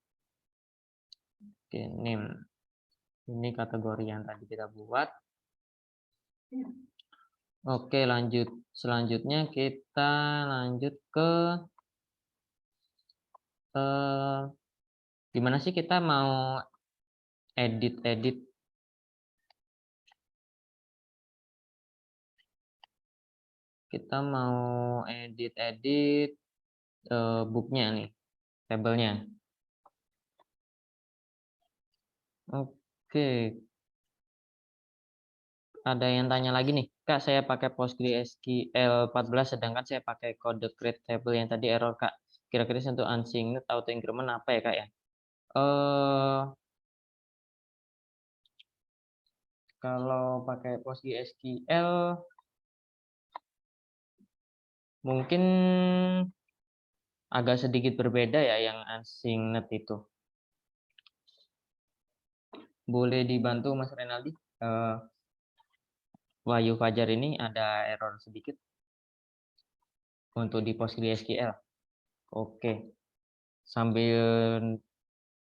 Oke, name. Ini kategori yang tadi kita buat. Oke, lanjut. Selanjutnya kita lanjut ke gimana sih kita mau edit-edit. Kita mau edit-edit booknya nih, tabelnya. Oke. Ada yang tanya lagi nih, Kak, saya pakai PostgreSQL 14 sedangkan saya pakai kode create table yang tadi error, Kak. Kira-kira untuk unsynced auto increment apa ya, Kak ya? Kalau pakai PostgreSQL mungkin agak sedikit berbeda ya yang unsynced itu. Boleh dibantu Mas Renaldi? Wahyu Fajar ini ada error sedikit untuk di PostgreSQL. Oke. Sambil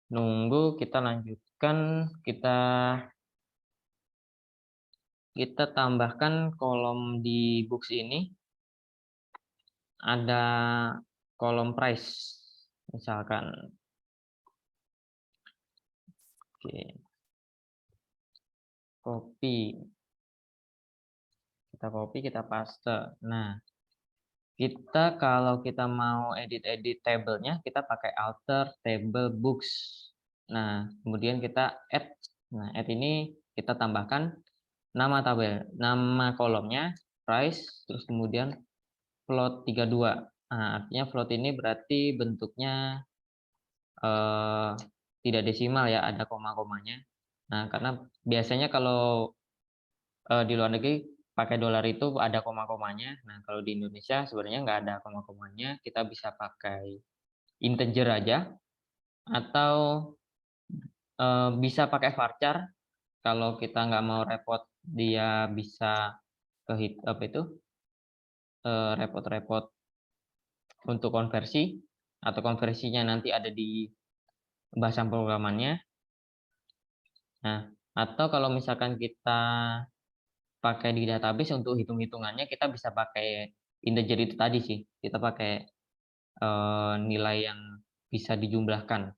nunggu kita lanjutkan, kita tambahkan kolom di books ini ada kolom price misalkan. Oke. Copy, kita paste. Nah, kita kalau kita mau edit tabelnya, kita pakai alter table books. Nah, kemudian kita add. Nah, add ini kita tambahkan nama tabel, nama kolomnya, price, terus kemudian float 32. Nah, artinya float ini berarti bentuknya tidak desimal ya, ada koma-komanya. Nah, karena biasanya kalau di luar negeri pakai dolar itu ada koma-komanya. Nah, kalau di Indonesia sebenarnya nggak ada koma-komanya. Kita bisa pakai integer aja, atau bisa pakai varchar. Kalau kita nggak mau repot, dia bisa repot-repot untuk konversi, atau konversinya nanti ada di bahasa programannya. Nah, atau kalau misalkan kita pakai di database untuk hitung-hitungannya, kita bisa pakai integer itu tadi sih. Kita pakai nilai yang bisa dijumlahkan.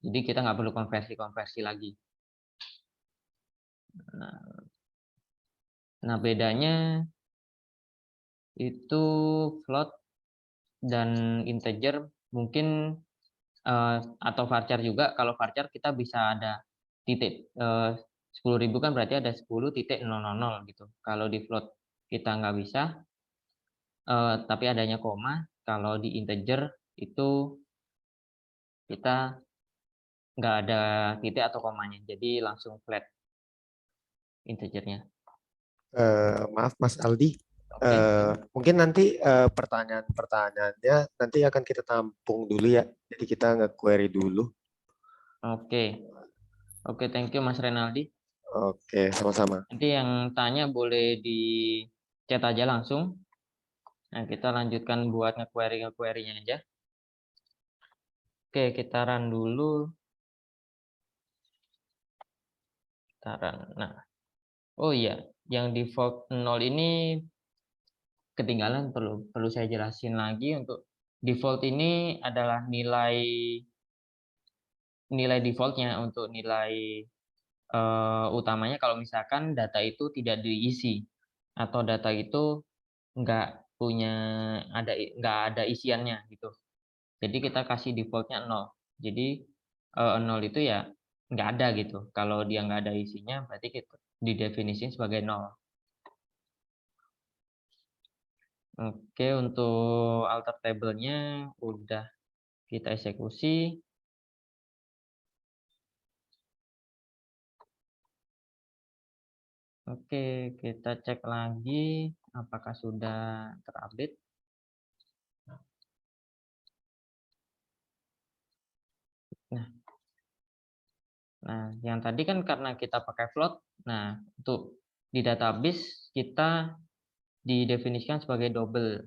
Jadi kita nggak perlu konversi lagi. Nah, bedanya itu float dan integer mungkin atau varchar juga. Kalau varchar kita bisa ada titik 10.000 kan berarti ada 10.000 gitu. Kalau di float kita nggak bisa, tapi adanya koma. Kalau di integer itu kita nggak ada titik atau komanya, jadi langsung flat integernya. Maaf Mas Aldi, Oke. mungkin nanti pertanyaan-pertanyaannya nanti akan kita tampung dulu ya. Jadi kita nge-query dulu. Oke, thank you Mas Renaldi. Oke, sama-sama. Nanti yang tanya boleh di chat aja langsung. Nah, kita lanjutkan buat nge-query-nya aja. Oke, kita run dulu. Nah, oh iya, yang default 0 ini ketinggalan, perlu saya jelasin lagi. Untuk default ini adalah nilai defaultnya. Untuk nilai utamanya kalau misalkan data itu tidak diisi atau data itu nggak ada isiannya gitu. Jadi kita kasih defaultnya 0. Jadi 0 itu ya nggak ada gitu. Kalau dia nggak ada isinya berarti kita didefinisikan sebagai 0. Oke, untuk alter table-nya udah kita eksekusi. Oke, kita cek lagi apakah sudah terupdate. Nah, yang tadi kan karena kita pakai float. Nah, untuk di database kita didefinisikan sebagai double.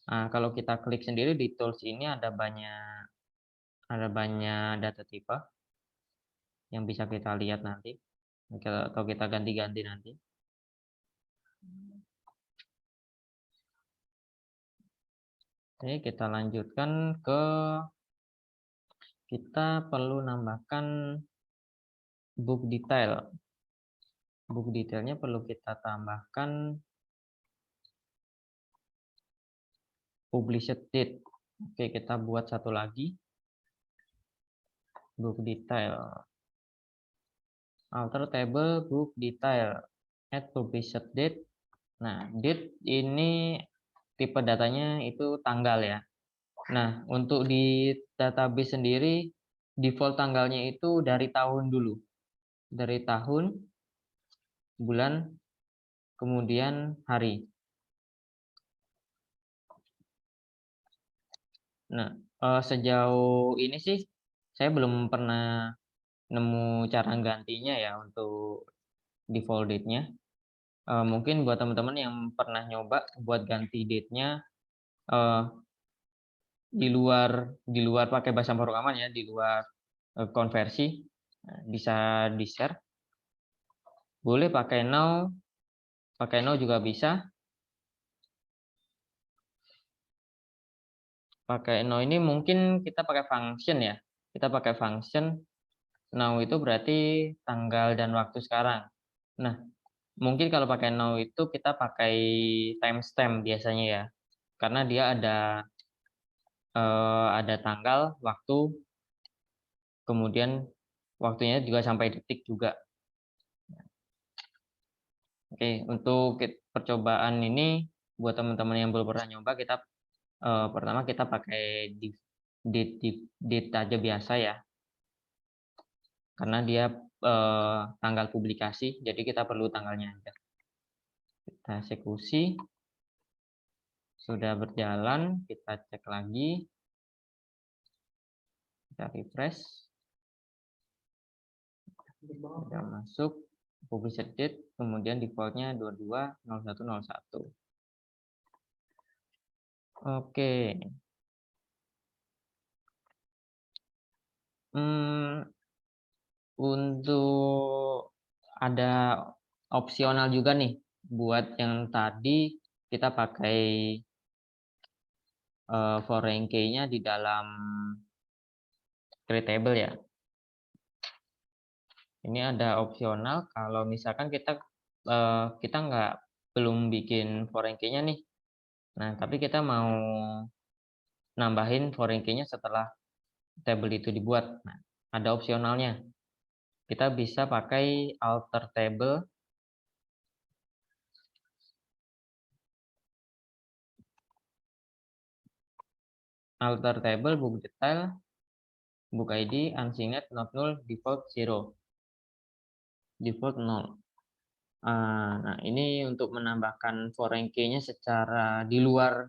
Nah, kalau kita klik sendiri di tools ini ada banyak data tipe yang bisa kita lihat nanti, atau kita ganti-ganti nanti. Oke, kita lanjutkan ke, kita perlu nambahkan book detail. Book detailnya perlu kita tambahkan published date. Oke, kita buat satu lagi. Book detail. Alter table book detail. Add published date. Nah, date ini tipe datanya itu tanggal ya. Nah, untuk di database sendiri, default tanggalnya itu dari tahun dulu. Dari tahun, bulan, kemudian hari. Nah, sejauh ini sih saya belum pernah nemu cara gantinya ya untuk default date-nya. Mungkin buat teman-teman yang pernah nyoba buat ganti date-nya di luar pakai bahasa pemrograman ya, di luar konversi, bisa di-share. Boleh pakai now juga bisa. pakai now ini mungkin kita pakai function ya. Kita pakai function now itu berarti tanggal dan waktu sekarang. Nah, mungkin kalau pakai now itu kita pakai timestamp biasanya ya. Karena dia ada tanggal, waktu, kemudian waktunya juga sampai detik juga. Oke, untuk percobaan ini buat teman-teman yang belum pernah nyoba, kita pertama kita pakai date aja biasa ya, karena dia tanggal publikasi, jadi kita perlu tanggalnya aja. Kita eksekusi, sudah berjalan, kita cek lagi, kita refresh, sudah masuk, publish date, kemudian defaultnya 22/01/01. Oke. Untuk ada opsional juga nih buat yang tadi kita pakai foreign key-nya di dalam create table ya. Ini ada opsional kalau misalkan kita belum bikin foreign key-nya nih. Nah, tapi kita mau nambahin foreign key-nya setelah table itu dibuat. Nah, ada opsionalnya. Kita bisa pakai alter table book detail, book ID, unsigned, not null, default 0, default 0. Nah, ini untuk menambahkan foreign key-nya secara di luar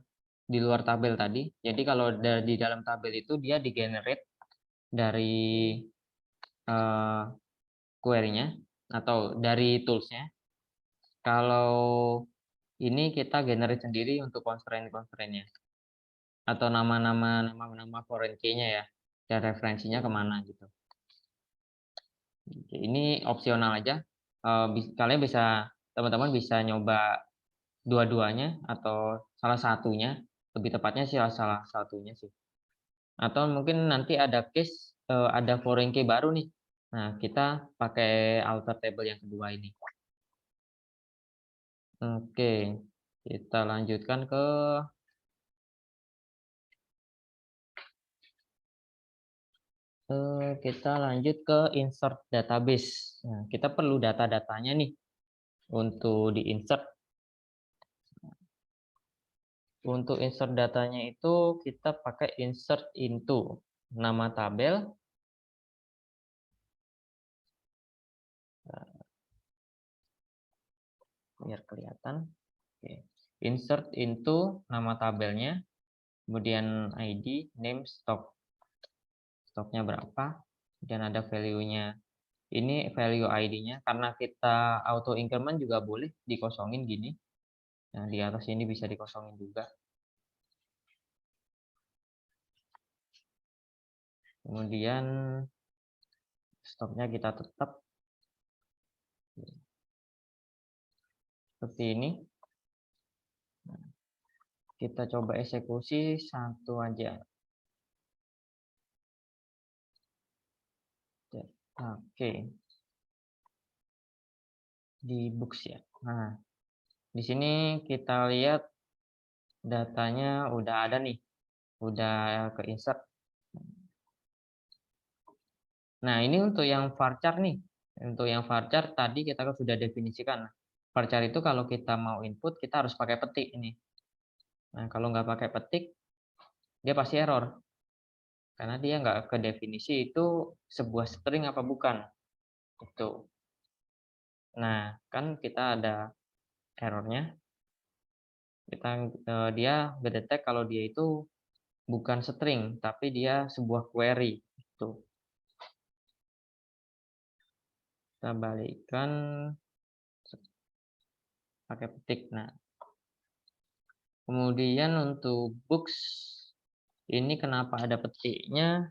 tabel tadi. Jadi kalau di dalam tabel itu dia di-generate dari query-nya atau dari tools-nya. Kalau ini kita generate sendiri untuk constraint-constraint-nya atau nama-nama foreign key-nya ya, dan referensinya kemana gitu. Ini opsional aja. Kalian teman-teman bisa nyoba dua-duanya atau salah satunya, lebih tepatnya sih salah satunya sih. Atau mungkin nanti ada case ada foreign key baru nih. Nah, kita pakai alter table yang kedua ini. Oke, kita lanjutkan ke insert database. Nah, kita perlu data-datanya nih untuk di-insert. Untuk insert datanya itu kita pakai insert into nama tabel. Biar kelihatan. Oke. Insert into nama tabelnya, kemudian ID, name, stock. Stoknya berapa, dan ada value-nya. Ini value ID-nya, karena kita auto increment juga boleh dikosongin gini. Nah, di atas ini bisa dikosongin juga. Kemudian stoknya kita tetap seperti ini. Kita coba eksekusi satu aja. Oke. Di books ya. Nah, di sini kita lihat datanya udah ada nih. Udah ke insert. Nah, ini untuk yang varchar nih. Untuk yang varchar tadi kita sudah definisikan. Varchar itu kalau kita mau input, kita harus pakai petik ini. Nah, kalau nggak pakai petik, dia pasti error. Karena dia nggak ke definisi itu sebuah string apa bukan. Itu. Nah, kan kita ada errornya. Dia ngedetek kalau dia itu bukan string, tapi dia sebuah query. Itu. Kita balikkan pakai petik. Nah, kemudian untuk books ini kenapa ada petiknya?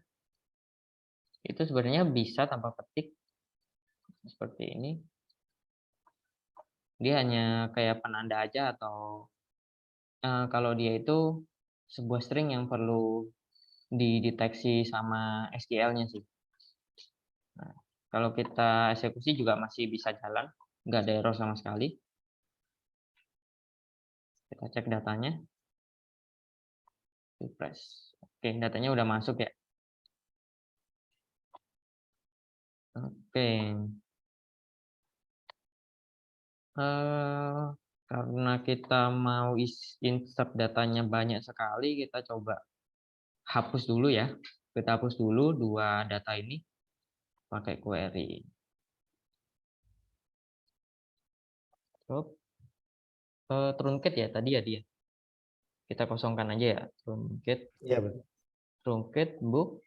Itu sebenarnya bisa tanpa petik seperti ini. Dia hanya kayak penanda aja atau kalau dia itu sebuah string yang perlu dideteksi sama SQL-nya sih. Nah, kalau kita eksekusi juga masih bisa jalan, nggak ada error sama sekali. Kita cek datanya, refresh. Oke, datanya udah masuk ya. Oke. Karena kita mau insert datanya banyak sekali, kita coba hapus dulu ya. Kita hapus dulu dua data ini pakai query. Trunket ya tadi ya dia. Kita kosongkan aja ya. Trunket, Iya, betul. trunket book.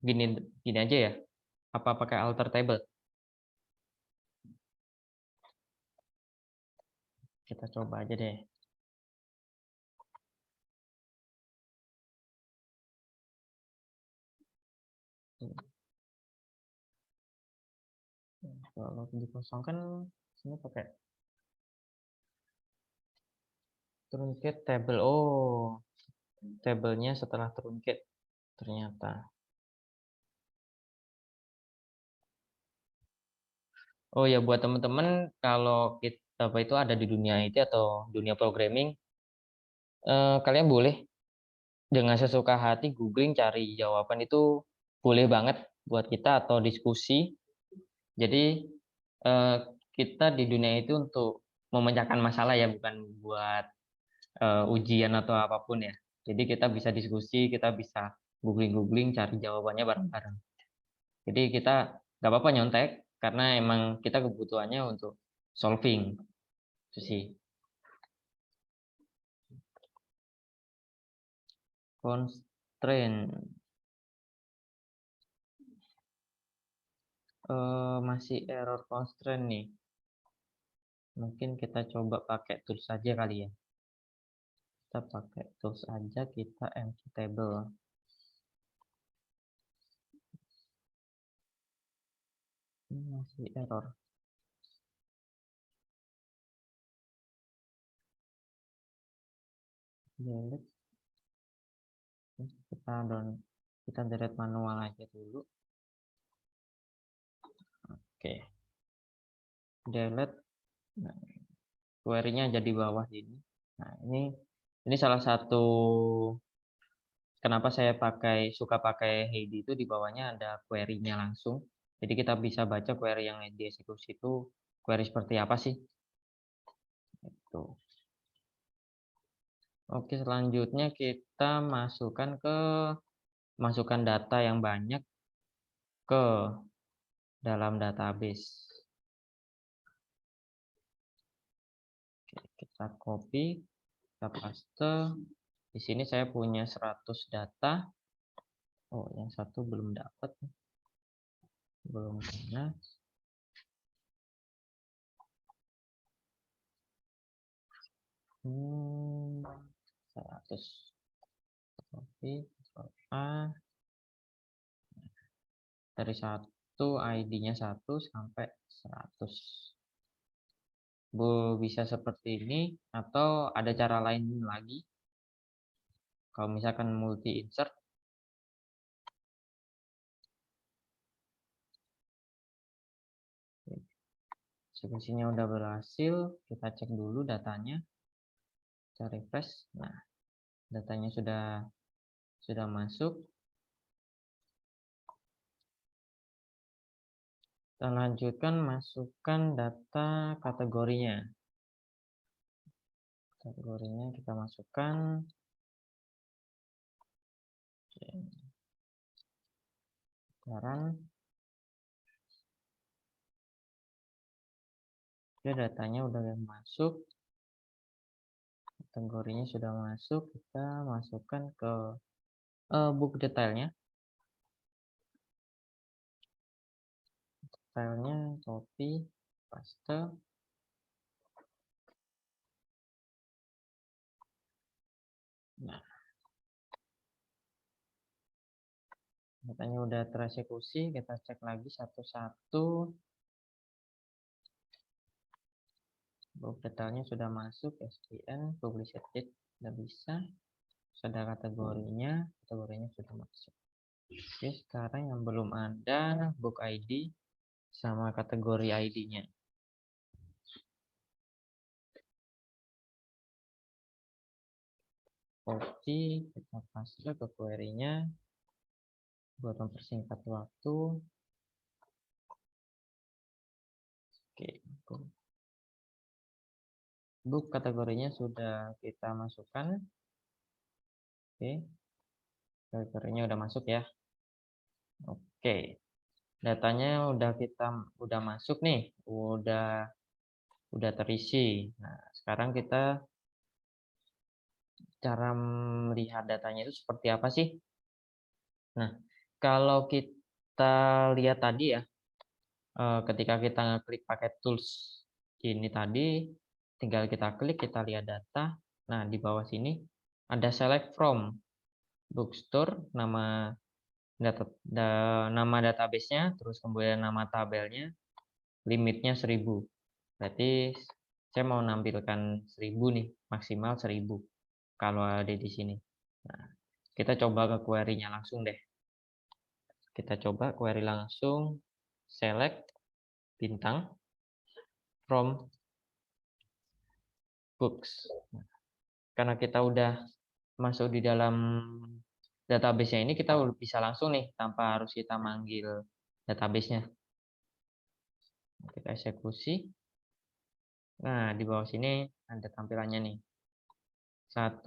Gini aja ya. Apa pakai alter table? Kita coba aja deh. Kalau dikosongkan sini pakai trunket table. Oh, tabelnya setelah trunket ternyata. Oh ya, buat teman-teman kalau kita itu ada di dunia IT atau dunia programming, kalian boleh dengan sesuka hati googling cari jawaban itu boleh banget buat kita atau diskusi. Jadi kita di dunia itu untuk memecahkan masalah ya, bukan buat ujian atau apapun ya. Jadi kita bisa diskusi, kita bisa googling cari jawabannya bareng-bareng. Jadi kita nggak apa-apa nyontek karena emang kita kebutuhannya untuk solving itu sih. Constraint masih error constraint nih. Mungkin kita coba pakai tools saja kali ya. Kita pakai tools aja, kita empty table. Ini masih error. Delete. Kita delete manual aja dulu. Oke. Delete. Nah, query-nya jadi bawah ini. Nah, ini salah satu kenapa saya suka pakai Heidi itu di bawahnya ada query-nya langsung. Jadi kita bisa baca query yang dieksekusi itu query seperti apa sih. Itu. Oke, selanjutnya kita masukkan data yang banyak ke dalam database. Oke, kita copy, kita paste. Di sini saya punya 100 data. Oh, yang satu belum dapat. Belum kena. Hmm, 100. Copy, Ctrl A. Dari 1 ID-nya 1 sampai 100. Bisa seperti ini atau ada cara lain lagi. Kalau misalkan multi insert, eksekusinya udah berhasil, kita cek dulu datanya, kita refresh. Nah, datanya sudah masuk. Kita lanjutkan, masukkan data kategorinya. Kategorinya kita masukkan. Sekarang oke, datanya udah masuk, kategorinya sudah masuk, kita masukkan ke book detailnya. Filenya copy, paste. Nah, datanya udah tereksekusi, kita cek lagi satu-satu. Book detailnya sudah masuk, SPN, publisher date sudah bisa, sudah kategorinya sudah masuk. Oke, sekarang yang belum ada book ID sama kategori ID-nya. Copy, kita paste ke query-nya buat mempersingkat waktu. Oke, book kategorinya sudah kita masukkan. Oke, kategorinya udah masuk ya. Oke, datanya udah masuk nih, udah terisi. Nah, sekarang kita cara melihat datanya itu seperti apa sih? Nah, kalau kita lihat tadi ya, ketika kita klik pakai tools ini tadi, tinggal kita klik, kita lihat data. Nah, di bawah sini ada select from bookstore, nama database-nya, terus kemudian nama tabelnya, limitnya 1000. Berarti saya mau nampilkan 1000 nih, maksimal 1000 kalau ada di sini. Nah, kita coba ke query-nya langsung deh. Kita coba query langsung, select bintang from books. Nah, karena kita udah masuk di dalam database-nya ini, kita bisa langsung nih tanpa harus kita manggil database-nya. Kita eksekusi. Nah, di bawah sini ada tampilannya nih. 1,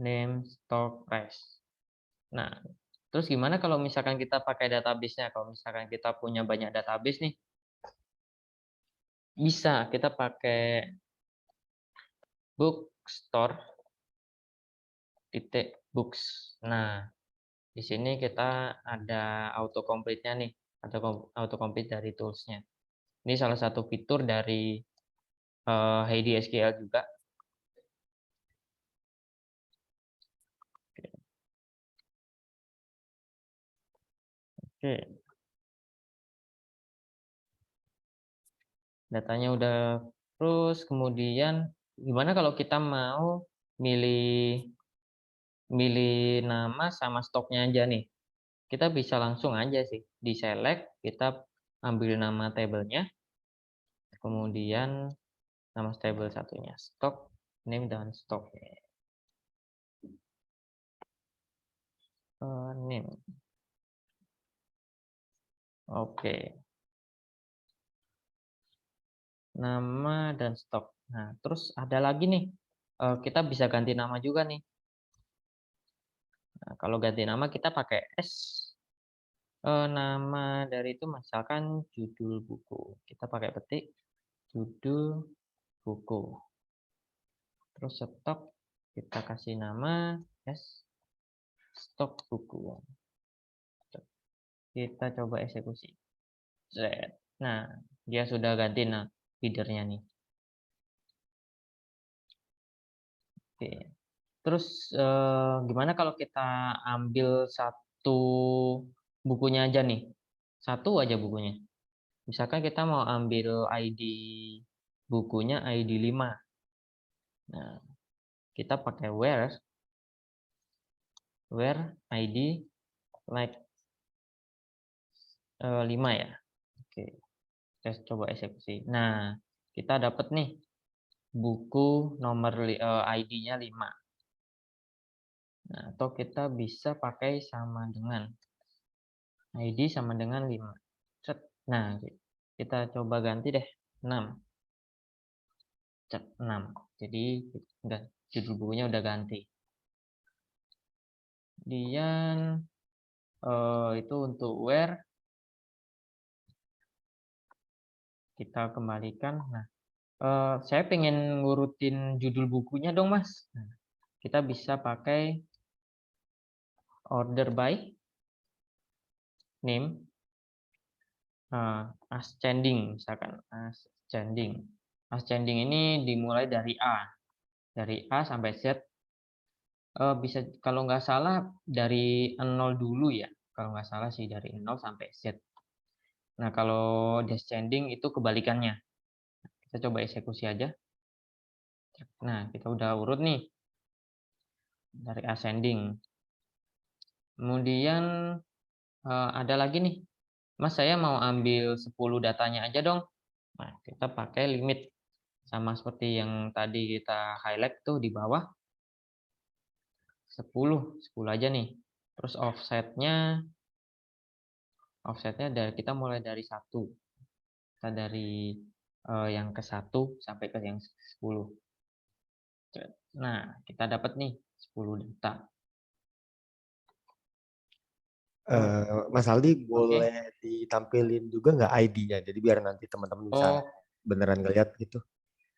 name, stock, price. Nah, terus gimana kalau misalkan kita pakai database-nya? Kalau misalkan kita punya banyak database nih, bisa kita pakai bookstore titik books. Nah, di sini kita ada autocomplete-nya nih, atau autocomplete dari tools-nya. Ini salah satu fitur dari Heidi SQL juga. Oke. Datanya udah, terus kemudian gimana kalau kita mau milih nama sama stoknya aja nih? Kita bisa langsung aja sih di select, kita ambil nama tabelnya, kemudian nama table satunya stock, name dan stock. Name. Oke. Nama dan stok. Nah, terus ada lagi nih, kita bisa ganti nama juga nih. Nah, kalau ganti nama kita pakai S. Nama dari itu misalkan judul buku. Kita pakai petik judul buku. Terus stok kita kasih nama S stok buku. Kita coba eksekusi. Nah, dia sudah ganti feedernya nih. Oke. Terus gimana kalau kita ambil satu bukunya aja nih? Satu aja bukunya. Misalkan kita mau ambil ID bukunya ID 5. Nah, kita pakai where ID like 5 ya. Oke. Kita coba eksekusi. Nah, kita dapat nih buku nomor ID-nya 5. Nah, atau kita bisa pakai sama dengan ID sama dengan 5. Nah, kita coba ganti deh 6. 6. Jadi udah judul bukunya udah ganti. Kemudian itu untuk where kita kembalikan. Nah, saya pengen ngurutin judul bukunya dong, Mas. Nah, kita bisa pakai order by name ascending, misalkan ascending. Ascending ini dimulai dari A sampai Z. Bisa kalau nggak salah dari 0 dulu ya, kalau nggak salah sih dari 0 sampai Z. Nah, kalau descending itu kebalikannya. Kita Kita coba eksekusi aja. Nah, kita udah urut nih dari ascending. Kemudian ada lagi nih, Mas, saya mau ambil 10 datanya aja dong. Nah, kita pakai limit sama seperti yang tadi kita highlight tuh di bawah. 10 aja nih. Terus offsetnya dari kita mulai dari 1. Kita dari yang ke 1 sampai ke yang 10. Nah, kita dapat nih 10 data. Mas Aldi boleh ditampilin juga nggak ID-nya? Jadi biar nanti teman-teman bisa Oh, beneran ngeliat gitu.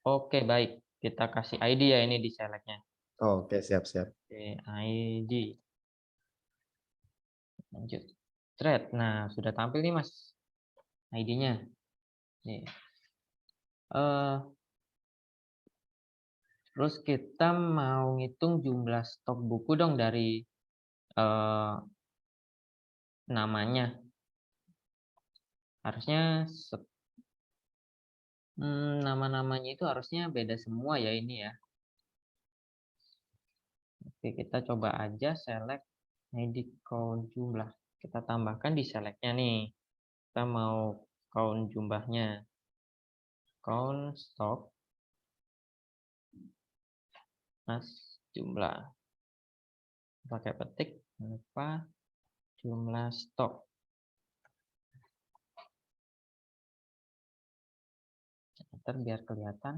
oke, baik. Kita kasih ID ya ini di select-nya. Oke, siap-siap. Oke, ID. Lanjut. Thread. Nah, sudah tampil nih, Mas. ID-nya. Nih. Terus kita mau ngitung jumlah stok buku dong dari namanya. Harusnya nama-namanya itu harusnya beda semua ya ini ya. Oke, kita coba aja select edit count jumlah. Kita tambahkan di select-nya nih. Kita mau count jumlahnya. Count stock mas jumlah. Pakai petik apa jumlah stok. Ntar biar kelihatan.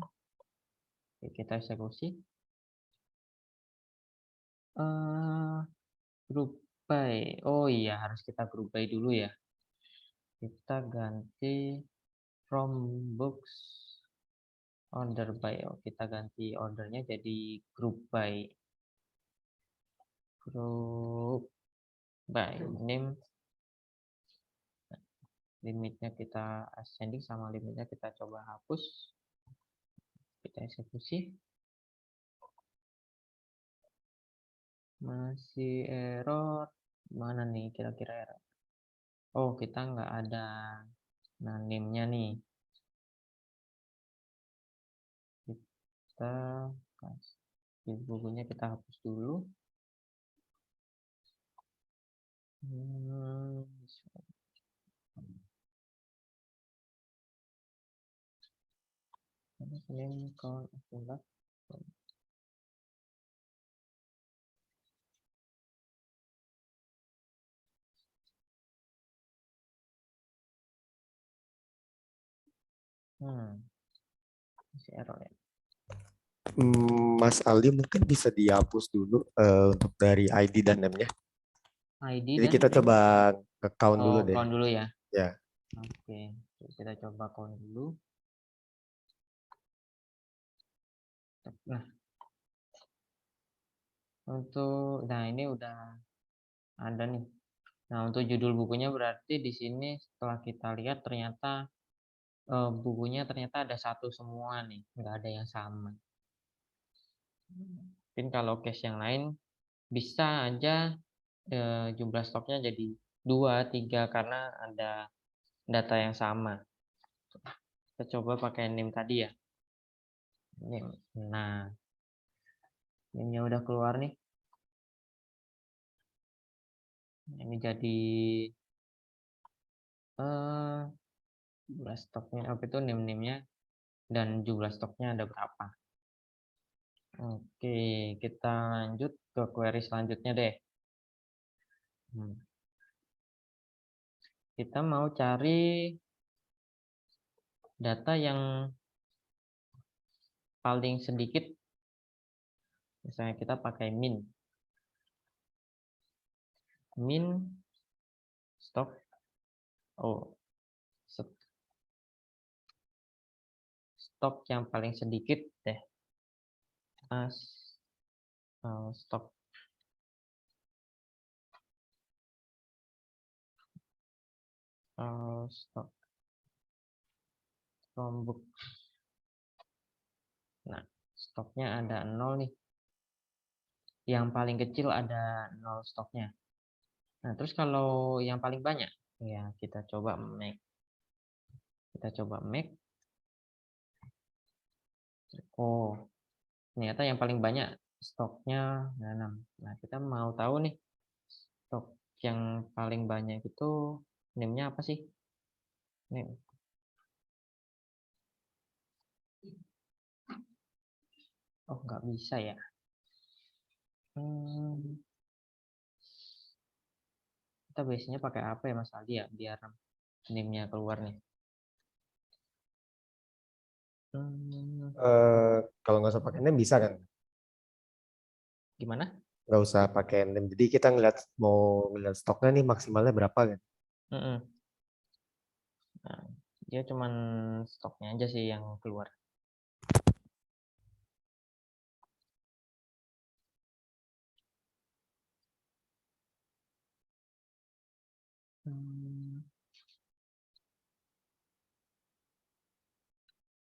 Oke, kita eksekusi. Group by. Oh iya, harus kita group by dulu ya. Kita ganti from books order by. Oh, kita ganti ordernya jadi group by. Group by name. Limitnya kita ascending sama limitnya kita coba hapus. Kita eksekusi. Masih error. Mana nih kira-kira error? Oh, kita nggak ada name-nya nih. Kita kasih bukunya kita hapus dulu. Name count jumlah. Masih error ya. Mas Aldi mungkin bisa dihapus dulu untuk dari ID dan name-nya. ID Jadi dan kita name. coba ke count dulu deh. Count dulu ya. Ya. Oke, kita coba count dulu. Nah, nah ini udah ada nih. Nah, untuk judul bukunya berarti di sini setelah kita lihat ternyata bukunya ternyata ada satu semua nih, nggak ada yang sama. Mungkin kalau case yang lain bisa aja jumlah stoknya jadi 2, 3 karena ada data yang sama. Kita coba pakai name tadi ya. Nah, name-nya udah keluar nih. Ini jadi jumlah stoknya apa itu name-nya dan jumlah stoknya ada berapa. Oke, kita lanjut ke query selanjutnya deh. Kita mau cari data yang paling sedikit. Misalnya kita pakai min stok. Oh, stok yang paling sedikit deh. Stok stok from book. Nah, stoknya ada 0 nih. Yang paling kecil ada 0 stoknya. Nah, terus kalau yang paling banyak, ya kita coba make. Oh, ternyata yang paling banyak stoknya 6. Nah, kita mau tahu nih stok yang paling banyak itu name-nya apa sih? Name. Oh, nggak bisa ya. Kita biasanya pakai apa ya Mas Aldi ya biar name-nya keluar nih. Kalau nggak usah pakai name bisa kan? Gimana? Nggak usah pakai name. Jadi kita mau ngeliat stoknya nih maksimalnya berapa kan? Mm-mm. Nah, dia cuman stoknya aja sih yang keluar.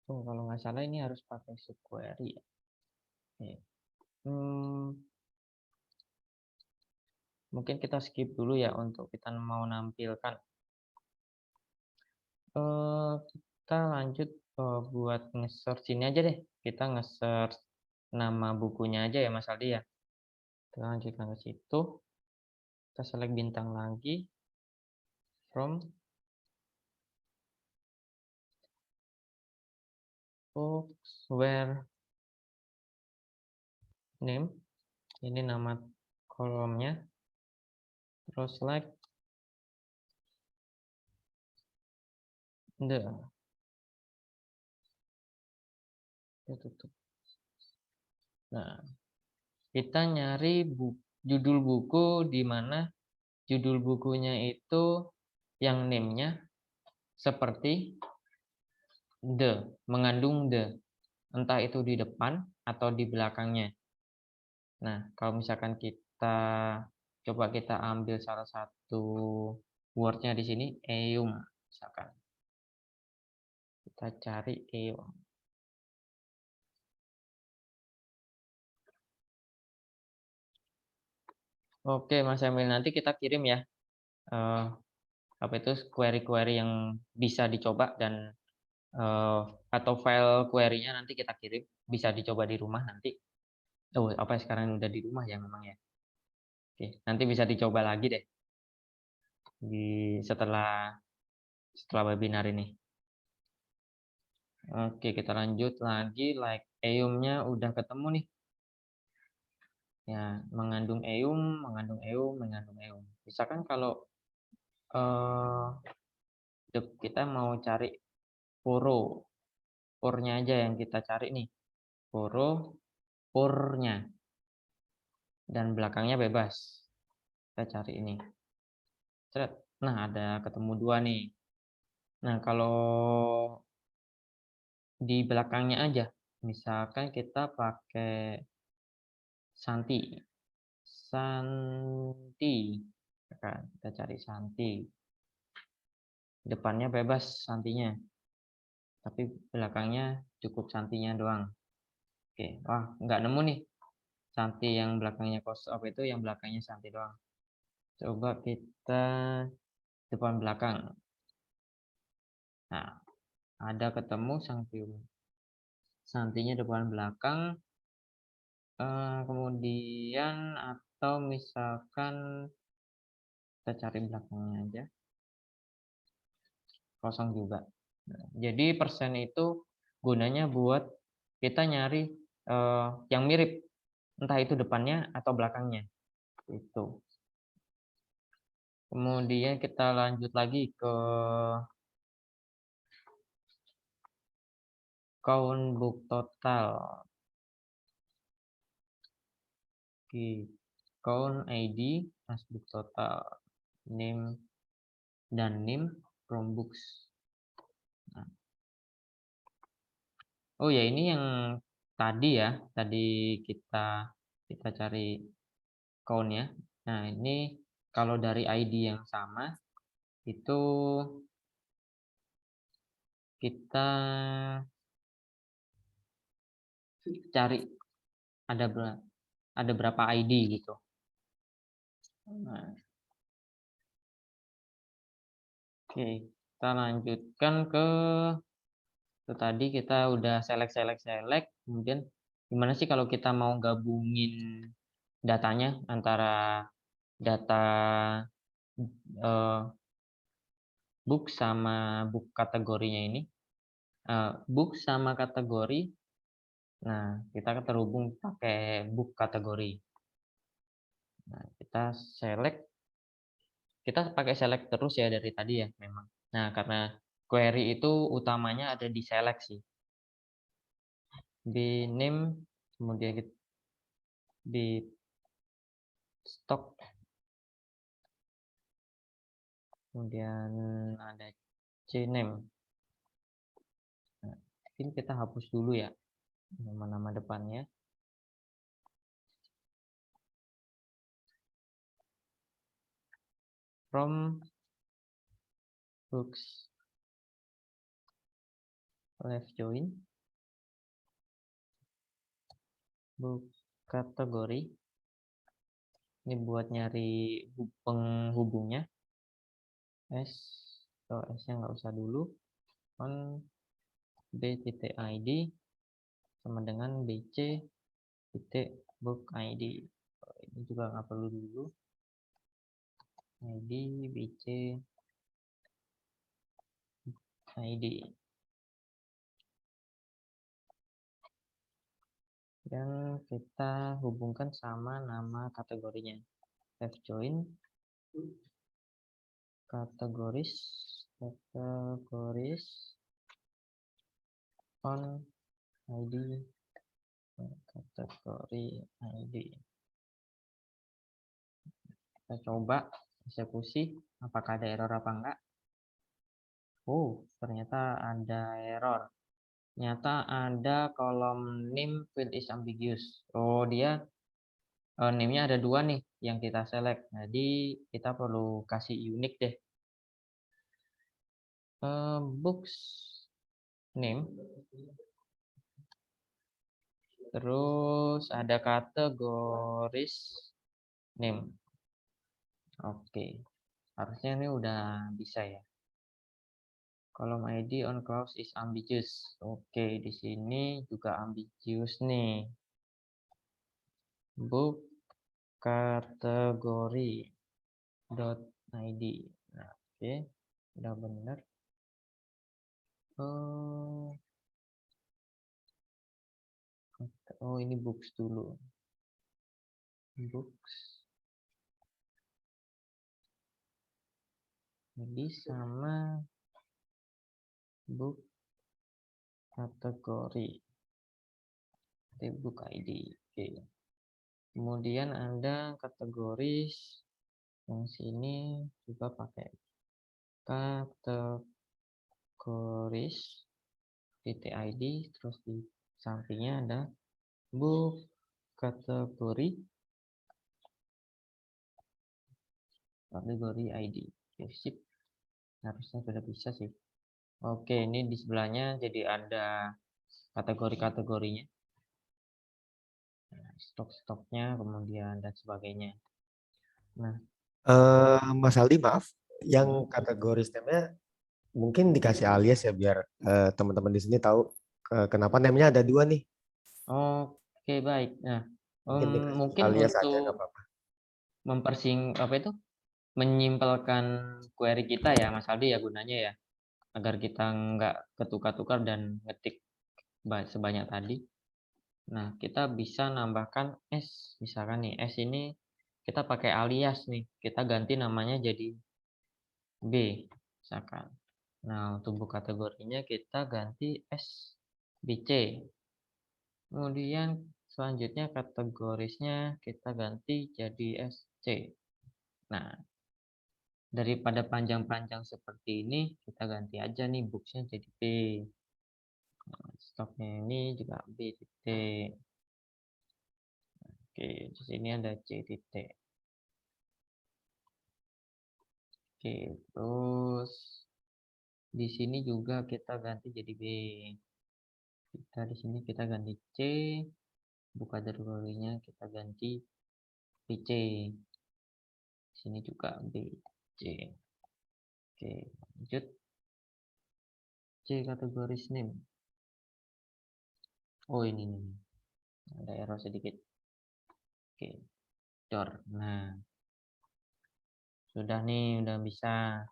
Oh, kalau nggak salah ini harus pakai subquery ya. Oke. Mungkin kita skip dulu ya untuk kita mau nampilkan. Kita lanjut buat nge-search ini aja deh. Kita nge-search nama bukunya aja ya Mas Aldi ya. Kita lanjutkan ke situ. Kita select bintang lagi. From books where name. Ini nama kolomnya. Terus select the. Tutup. Nah, kita nyari judul buku di mana judul bukunya itu yang name-nya seperti the, mengandung the, entah itu di depan atau di belakangnya. Nah, kalau misalkan kita coba kita ambil salah satu wordnya di sini, eum, misalkan. Kita cari eum. Oke, Mas Emil, nanti kita kirim ya. Apa itu query-query yang bisa dicoba dan atau file query-nya nanti kita kirim, bisa dicoba di rumah nanti. Oh, apa sekarang udah di rumah ya memang ya. Oke, nanti bisa dicoba lagi deh setelah webinar ini. Oke, kita lanjut lagi. Like eum-nya udah ketemu nih. Ya, mengandung eum, mengandung eum, mengandung eum. Misalkan kalau kita mau cari poro, pornya aja yang kita cari nih. Poro, pornya. Dan belakangnya bebas. Kita cari ini. Nah, ada ketemu 2 nih. Nah, kalau di belakangnya aja, misalkan kita pakai Santi. Santi. Kita cari Santi. Depannya bebas Santinya. Tapi belakangnya cukup Santinya doang. Oke, wah, nggak nemu nih. Santi yang belakangnya kosong itu yang belakangnya Santi doang. Coba kita depan belakang. Nah, ada ketemu Santinya depan belakang. Kemudian atau misalkan kita cari belakangnya aja. Kosong juga. Nah, jadi persen itu gunanya buat kita nyari yang mirip. Entah itu depannya atau belakangnya. Itu. Kemudian kita lanjut lagi ke count book total. Oke. Count ID, mas book total, name dan name from books. Nah. Oh ya, ini yang tadi ya, tadi kita cari count-nya. Nah, ini kalau dari ID yang sama itu kita cari ada berapa ID gitu. Nah, oke, kita lanjutkan ke tadi kita udah select. Kemudian gimana sih kalau kita mau gabungin datanya antara data book sama book kategorinya ini. Book sama kategori. Nah, kita terhubung pakai book kategori. Nah, kita select. Kita pakai select terus ya dari tadi ya memang. Nah, karena query itu utamanya ada di select sih. Di name, kemudian di stock, kemudian ada cname. Nah, mungkin kita hapus dulu ya nama-nama depannya. From books left join book kategori. Ini buat nyari penghubungnya. S atau S-nya nggak usah dulu. On b.id sama dengan bc.book id. Ini juga nggak perlu dulu. id bc id. Dan kita hubungkan sama nama kategorinya. Left join kategoris on id kategori id. Kita coba eksekusi apakah ada error apa enggak. Oh, ternyata ada error. Ternyata ada kolom name field is ambiguous. Oh, dia name-nya ada 2 nih yang kita select. Jadi kita perlu kasih unique deh. Books name. Terus ada kategoris name. Oke. Harusnya ini udah bisa ya. Kolom ID on clause is ambiguous. Oke, di sini juga ambiguous nih. Book kategori .id. Nah, oke, udah benar. Oh, ini books dulu. Books. Jadi sama book kategori. Book ID. Oke. Kemudian ada kategoris. Yang sini juga pakai kategoris .id, terus di sampingnya ada book kategori ID. Oke, sip. Harusnya sudah bisa sih. Oke, ini di sebelahnya jadi ada kategori-kategorinya, stok-stoknya, kemudian dan sebagainya. Nah, Mas Aldi, maaf, yang kategori STEM-nya mungkin dikasih alias ya biar teman-teman di sini tahu kenapa name-nya ada 2 nih. oke, baik. Nah, Mungkin dikasih mungkin alias aja nggak untuk apa-apa. menyimpelkan query kita ya, Mas Aldi ya, gunanya ya, agar kita nggak ketukar-tukar dan ngetik sebanyak tadi. Nah, kita bisa nambahkan S. Misalkan nih, S ini kita pakai alias nih. Kita ganti namanya jadi B. Misalkan. Nah, untuk buku kategorinya kita ganti S, BC. Kemudian selanjutnya kategorisnya kita ganti jadi SC. Nah, daripada panjang-panjang seperti ini, kita ganti aja nih booksnya jadi B. Nah, stoknya ini juga B titik. Oke, di sini ada C titik. Oke, terus di sini juga kita ganti jadi B. Di sini kita ganti C, buka kategorinya kita ganti BC. Di sini juga BC. Oke, lanjut. C kategoris name. Oh ini nih. Ada error sedikit. Oke, dor. Nah, sudah nih, udah bisa.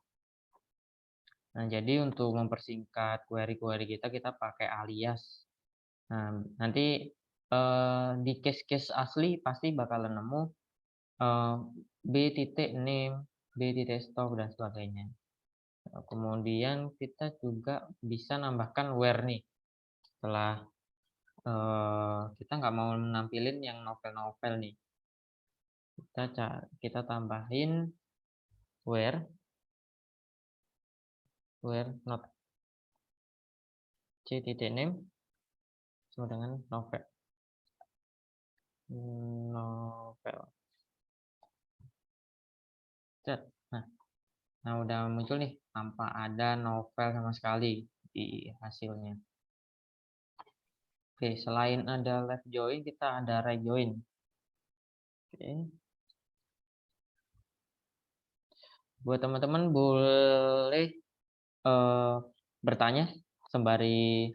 Nah, jadi untuk mempersingkat query-query kita pakai alias. Nah, nanti di case-case asli pasti bakalan nemu b.name, b.stock dan sebagainya. Nah, kemudian kita juga bisa nambahkan where nih. Setelah kita nggak mau nampilin yang novel-novel nih. Kita tambahin where not c.name sama dengan novel. Nah, udah muncul nih tanpa ada novel sama sekali di hasilnya. Oke, selain ada left join, kita ada right join. Oke. Buat teman-teman boleh bertanya sembari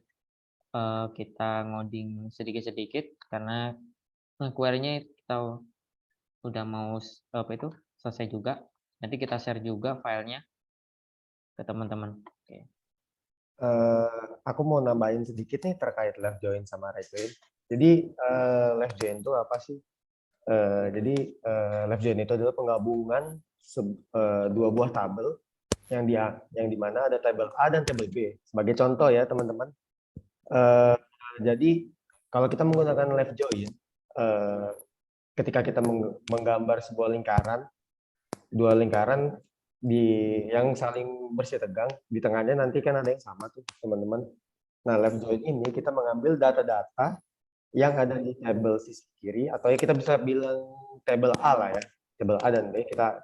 kita ngoding sedikit-sedikit karena query-nya kita udah mau selesai juga. Nanti kita share juga filenya ke teman-teman. Oke. Aku mau nambahin sedikit nih terkait left join sama right join. Jadi left join itu apa sih? Jadi left join itu adalah penggabungan dua buah tabel yang dimana ada tabel A dan tabel B. Sebagai contoh ya teman-teman. Jadi kalau kita menggunakan left join, ketika kita menggambar sebuah lingkaran, dua lingkaran yang saling bersih tegang, di tengahnya nanti kan ada yang sama tuh teman-teman. Nah, left join ini kita mengambil data-data yang ada di tabel sisi kiri, atau ya kita bisa bilang tabel A lah ya, tabel A dan B. Kita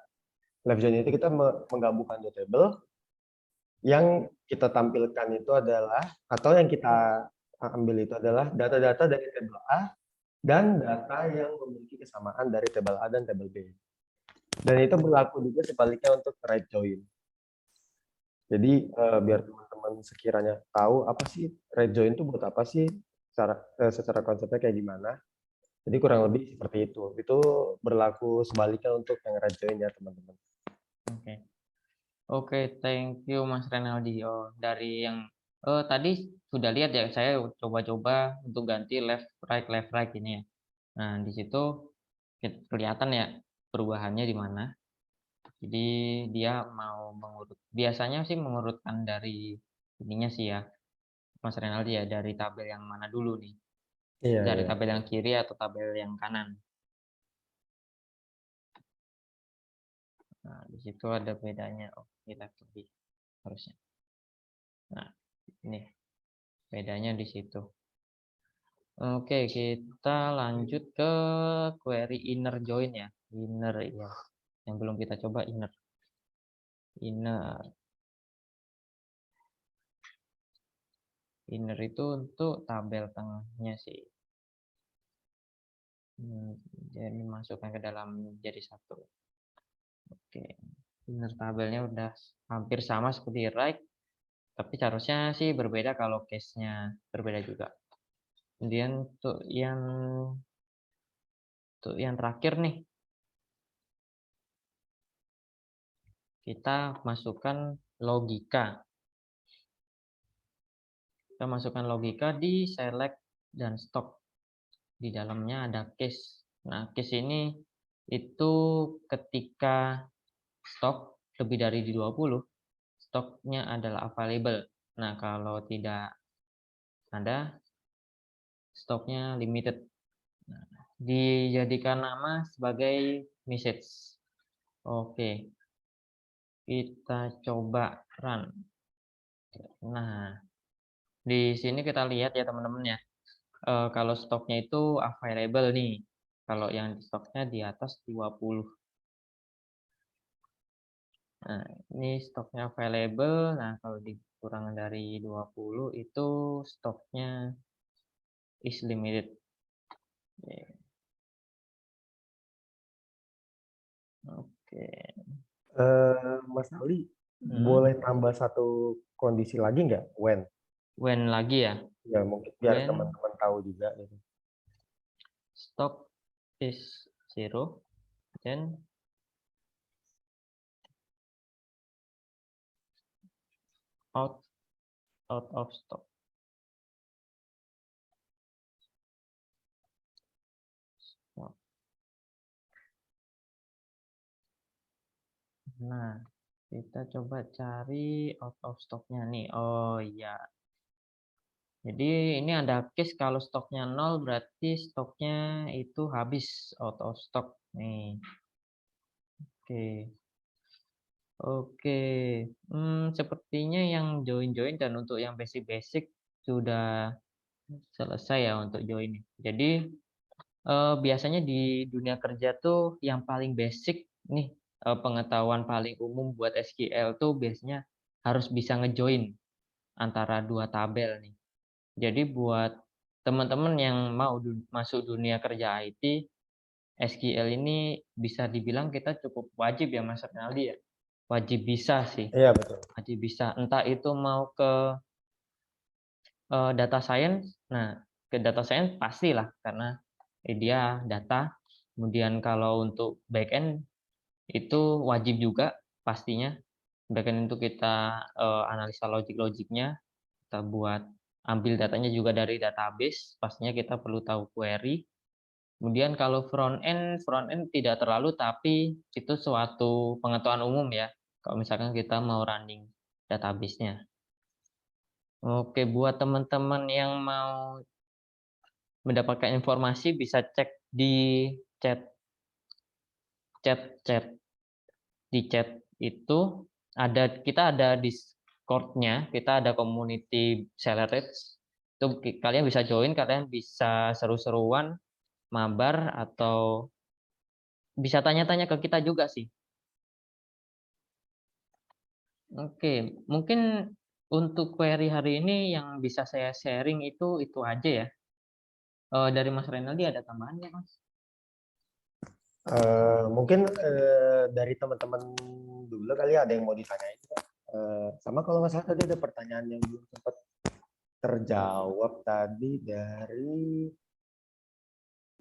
left join itu kita menggabungkan dua tabel, yang kita tampilkan itu adalah, atau yang kita ambil itu adalah data-data dari tabel A dan data yang memiliki kesamaan dari tabel A dan tabel B. Dan itu berlaku juga sebaliknya untuk right join. Jadi biar teman-teman sekiranya tahu apa sih right join itu buat apa sih, secara konsepnya kayak gimana. Jadi kurang lebih seperti itu. Itu berlaku sebaliknya untuk yang right join ya teman-teman. Oke, thank you Mas Renaldi. Dari yang tadi sudah lihat ya, saya coba-coba untuk ganti left right ini ya. Nah, di situ kelihatan ya perubahannya di mana. Jadi dia mau biasanya sih mengurutkan dari ininya sih ya, Mas Renaldi ya, dari tabel yang mana dulu nih? Iya, Dari iya. tabel yang kiri atau tabel yang kanan? Nah, di situ ada bedanya. Oh, kita lebih harusnya. Nah, ini bedanya di situ. Oke, kita lanjut ke query inner join ya. Inner ya. Yang belum kita coba inner. Inner itu untuk tabel tengahnya sih. Jadi masukkan ke dalam jadi satu. Oke. Inner tabelnya udah hampir sama seperti right. Tapi seharusnya sih berbeda kalau case-nya berbeda juga. Kemudian untuk yang terakhir nih, kita masukkan logika. Kita masukkan logika di select dan stock. Di dalamnya ada case. Nah, case ini itu ketika stok lebih dari 20, stoknya adalah available. Nah, kalau tidak ada, stoknya limited. Nah, dijadikan nama sebagai message. Oke, kita coba run. Nah, di sini kita lihat ya teman-teman ya. Kalau stoknya itu available nih. Kalau yang stoknya di atas 20. Nah, ini stoknya available. Nah, kalau dikurang dari 20 itu stoknya is limited. Oke. Mas Ali, boleh tambah satu kondisi lagi nggak? When? when lagi ya. Ya mungkin biar When teman-teman tahu juga gitu. stock is 0, then out of stock. Nah, kita coba cari out of stock-nya nih. Oh iya. Jadi ini ada case kalau stoknya 0 berarti stoknya itu habis out of stock nih. Oke. Oke. Sepertinya yang join dan untuk yang basic sudah selesai ya untuk join. Jadi biasanya di dunia kerja tuh yang paling basic nih, pengetahuan paling umum buat SQL tuh biasanya harus bisa ngejoin antara dua tabel nih. Jadi buat teman-teman yang mau masuk dunia kerja IT, SQL ini bisa dibilang kita cukup wajib ya Mas Renaldi ya. Wajib bisa sih, Iya betul. wajib bisa. Entah itu mau ke data science. Nah, ke data science pastilah karena dia data. Kemudian kalau untuk backend itu wajib juga pastinya. Backend itu kita analisa logik-logiknya, kita buat ambil datanya juga dari database, pastinya kita perlu tahu query. Kemudian kalau front end tidak terlalu, tapi itu suatu pengetahuan umum ya. Kalau misalkan kita mau running database-nya. Oke, buat teman-teman yang mau mendapatkan informasi bisa cek di chat di chat itu kita ada Discord-nya, kita ada community Celerits. Itu kalian bisa join, kalian bisa seru-seruan, mabar atau bisa tanya-tanya ke kita juga sih. Oke, mungkin untuk query hari ini yang bisa saya sharing itu aja ya. Dari Mas Renaldi ada tambahan ya, Mas? Mungkin dari teman-teman dulu kali ada yang mau ditanyain. Sama kalau nggak salah tadi ada pertanyaan yang belum sempat terjawab tadi dari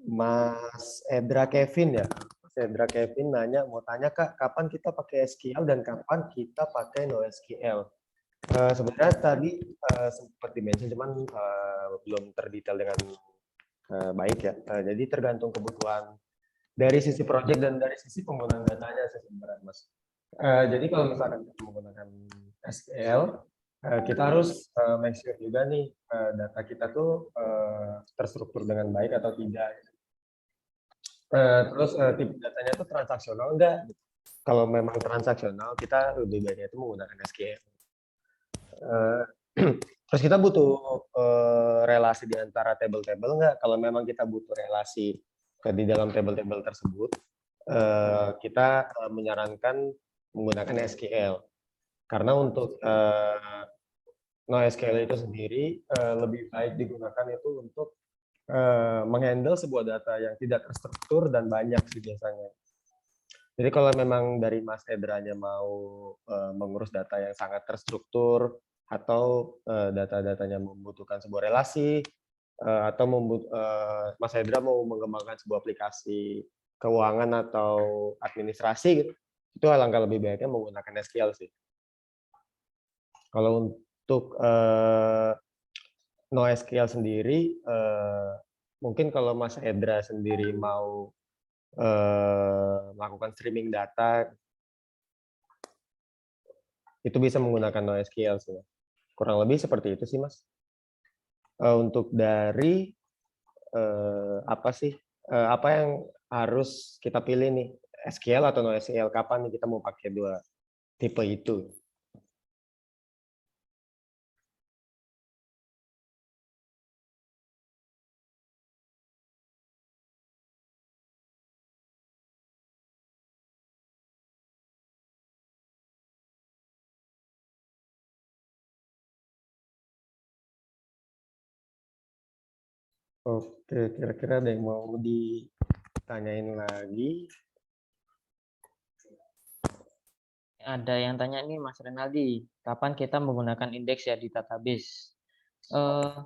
Mas Edra Kevin ya. Mas Edra Kevin mau tanya Kak, kapan kita pakai SQL dan kapan kita pakai NoSQL? Sebenarnya tadi sempat dimention cuman belum terdetail dengan baik ya. Jadi tergantung kebutuhan dari sisi project dan dari sisi penggunaan datanya sih sebenarnya Mas. Jadi kalau misalkan kita menggunakan SQL, kita harus make sure juga nih data kita tuh terstruktur dengan baik atau tidak. Terus tipe datanya tuh transaksional enggak? Kalau memang transaksional, kita lebih baiknya itu menggunakan SQL. Terus kita butuh relasi di antara table-table enggak? Kalau memang kita butuh relasi di dalam table-table tersebut, kita menyarankan menggunakan SQL. Karena untuk NoSQL itu sendiri lebih baik digunakan itu untuk menghandle sebuah data yang tidak terstruktur dan banyak sih biasanya. Jadi kalau memang dari Mas Edranya mau mengurus data yang sangat terstruktur atau data-datanya membutuhkan sebuah relasi atau Mas Edra mau mengembangkan sebuah aplikasi keuangan atau administrasi gitu, itu alangkah lebih baiknya menggunakan SQL sih. Kalau untuk NoSQL sendiri, mungkin kalau Mas Edra sendiri mau melakukan streaming data, itu bisa menggunakan NoSQL sih. Kurang lebih seperti itu sih, Mas. Untuk dari apa yang harus kita pilih nih, SQL atau NoSQL, kapan nih kita mau pakai dua tipe itu? Oke, kira-kira ada yang mau ditanyain lagi? Ada yang tanya nih Mas Renaldi, kapan kita menggunakan indeks ya di database? Eh,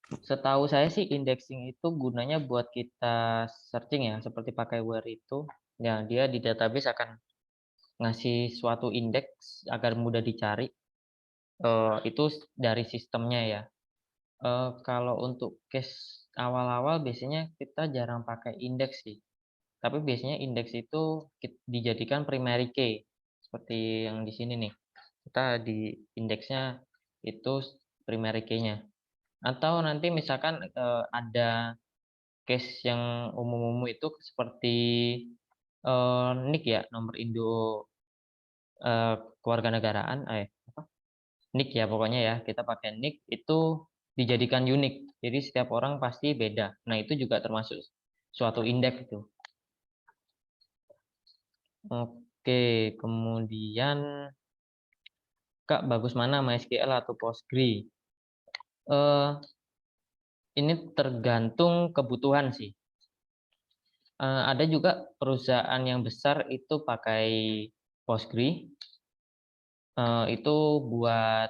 Setahu saya sih indexing itu gunanya buat kita searching ya, seperti pakai where itu. Ya, dia di database akan ngasih suatu indeks agar mudah dicari. Itu dari sistemnya ya. Kalau untuk case awal-awal biasanya kita jarang pakai indeks sih. Tapi biasanya indeks itu dijadikan primary key. Seperti yang di sini nih. Kita di indeksnya itu primary key-nya. Atau nanti misalkan ada case yang umum-umum itu seperti NIK ya, nomor induk kewarganegaraan, apa? NIK ya pokoknya ya, kita pakai NIK itu dijadikan unik. Jadi setiap orang pasti beda. Nah, itu juga termasuk suatu indeks itu. Oke, kemudian Kak, bagus mana MySQL atau Postgre? Eh, ini tergantung kebutuhan sih. Ada juga perusahaan yang besar itu pakai Postgre. Itu buat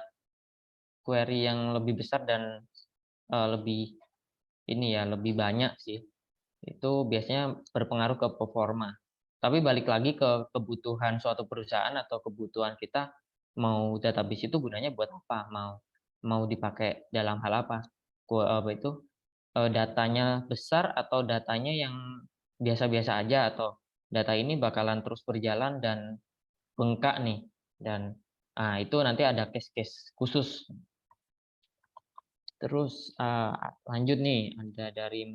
query yang lebih besar dan lebih ini ya, lebih banyak sih. Itu biasanya berpengaruh ke performa. Tapi balik lagi ke kebutuhan suatu perusahaan atau kebutuhan kita, mau database itu gunanya buat apa? Mau dipakai dalam hal apa? Apa itu datanya besar atau datanya yang biasa-biasa aja, atau data ini bakalan terus berjalan dan bengkak nih, dan itu nanti ada case-case khusus. Terus lanjut nih, ada dari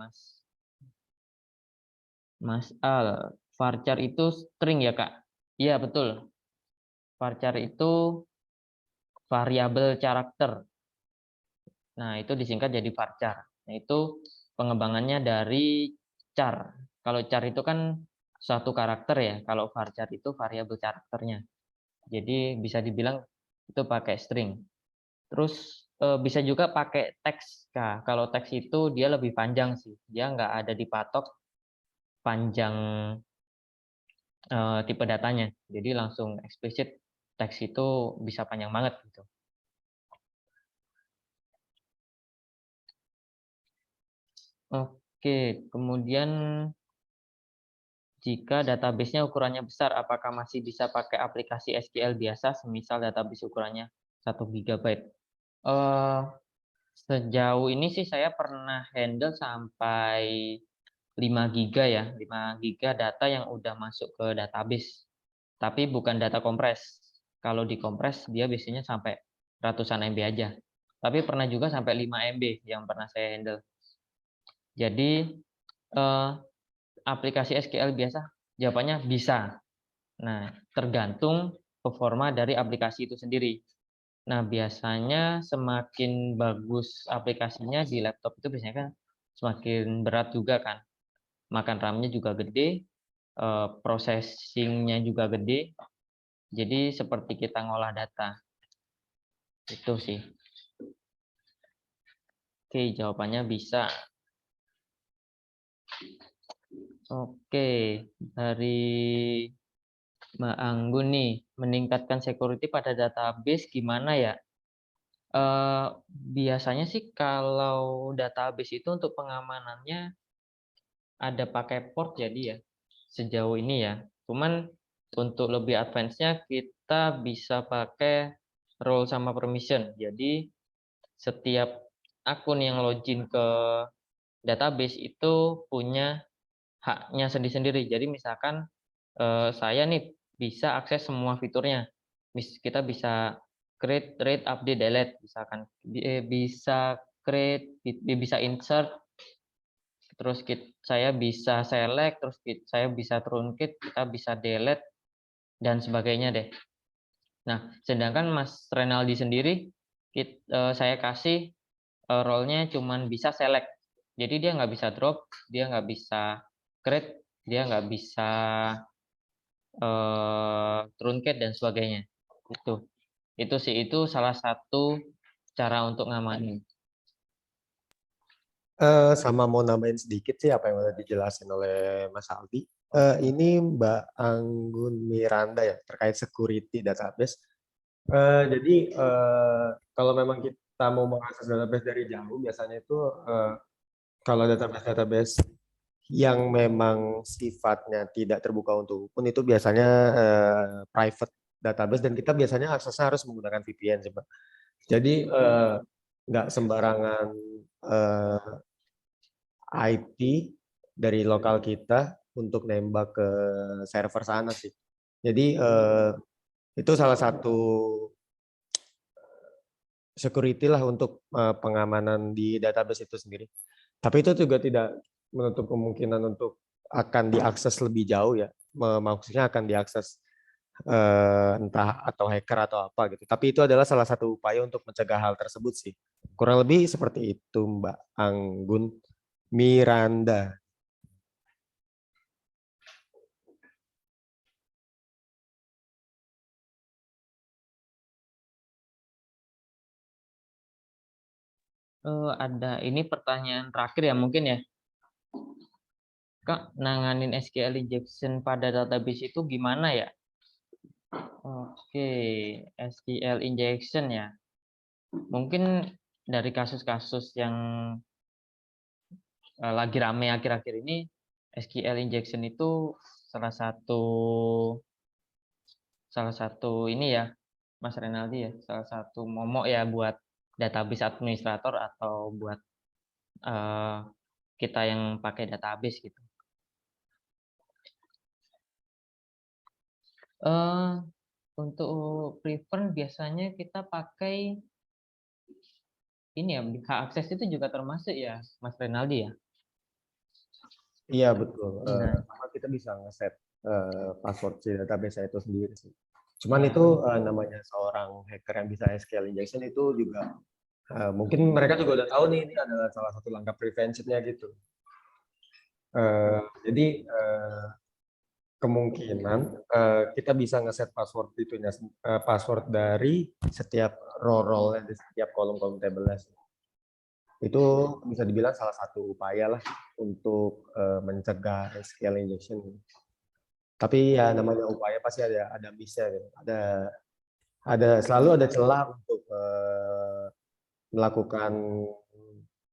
Mas Al, varchar itu string ya Kak? Iya betul, varchar itu variabel karakter. Nah, itu disingkat jadi varchar. Nah, itu pengembangannya dari char. Kalau char itu kan suatu karakter ya, kalau varchar itu variabel karakternya. Jadi bisa dibilang itu pakai string. Terus bisa juga pakai teks. Nah, kalau teks itu dia lebih panjang sih. Dia nggak ada dipatok panjang tipe datanya. Jadi langsung eksplisit, teks itu bisa panjang banget gitu. Oke, kemudian jika database-nya ukurannya besar, apakah masih bisa pakai aplikasi SQL biasa, semisal database ukurannya 1 GB? Sejauh ini sih saya pernah handle sampai 5 GB ya, 5 GB data yang udah masuk ke database. Tapi bukan data kompres. Kalau dikompres dia biasanya sampai ratusan MB aja. Tapi pernah juga sampai 5 MB yang pernah saya handle. Jadi aplikasi SQL biasa? Jawabannya bisa. Nah, tergantung performa dari aplikasi itu sendiri. Nah, biasanya semakin bagus aplikasinya di laptop itu biasanya kan semakin berat juga kan. Makan RAM-nya juga gede, processing-nya juga gede. Jadi seperti kita ngolah data. Itu sih. Oke, jawabannya bisa. Oke, dari Mbak Anggun nih, meningkatkan security pada database gimana ya? Biasanya sih kalau database itu untuk pengamanannya ada pakai port jadi ya, sejauh ini ya. Cuman untuk lebih advance-nya kita bisa pakai role sama permission. Jadi setiap akun yang login ke database itu punya haknya sendiri-sendiri. Jadi misalkan saya nih bisa akses semua fiturnya. Kita bisa create, read, update, delete, misalkan bisa create, bisa insert, terus saya bisa select, terus saya bisa truncate, kita bisa delete dan sebagainya deh. Nah, sedangkan Mas Renaldi sendiri saya kasih role-nya cuman bisa select. Jadi dia nggak bisa drop, dia nggak bisa create, dia nggak bisa truncate dan sebagainya. Itu sih, itu salah satu cara untuk ngamanin. Sama mau nambahin sedikit sih apa yang udah dijelasin oleh Mas Aldi. Ini Mbak Anggun Miranda ya terkait security database. Jadi kalau memang kita kita mau mengakses database dari jauh, biasanya itu kalau database yang memang sifatnya tidak terbuka untuk umum itu biasanya private database dan kita biasanya aksesnya harus menggunakan VPN sih, Pak. Jadi nggak sembarangan IP dari lokal kita untuk nembak ke server sana sih. Jadi itu salah satu security lah untuk pengamanan di database itu sendiri. Tapi itu juga tidak menutup kemungkinan untuk akan diakses lebih jauh ya. Maksudnya akan diakses entah atau hacker atau apa gitu. Tapi itu adalah salah satu upaya untuk mencegah hal tersebut sih. Kurang lebih seperti itu, Mbak Anggun Miranda. Ada ini pertanyaan terakhir ya mungkin ya. Kak, nanganin SQL injection pada database itu gimana ya? Oke, SQL injection ya. Mungkin dari kasus-kasus yang lagi rame akhir-akhir ini, SQL injection itu salah satu ini ya, Mas Renaldi ya, salah satu momok ya buat database administrator atau buat kita yang pakai database gitu. Untuk prevent biasanya kita pakai ini ya, hak akses itu juga termasuk ya, Mas Renaldi ya? Iya betul. Nah, Sama kita bisa ngeset password si database itu sendiri sih. Cuman ya. itu namanya seorang hacker yang bisa SQL injection itu juga mungkin mereka juga udah tahu nih ini adalah salah satu langkah preventionnya gitu. Jadi kemungkinan kita bisa ngeset password itunya password dari setiap row di setiap kolom-kolom tabelnya. Itu bisa dibilang salah satu upaya lah untuk mencegah SQL injection. Tapi ya namanya upaya pasti ada miss-nya gitu. Selalu ada celah untuk melakukan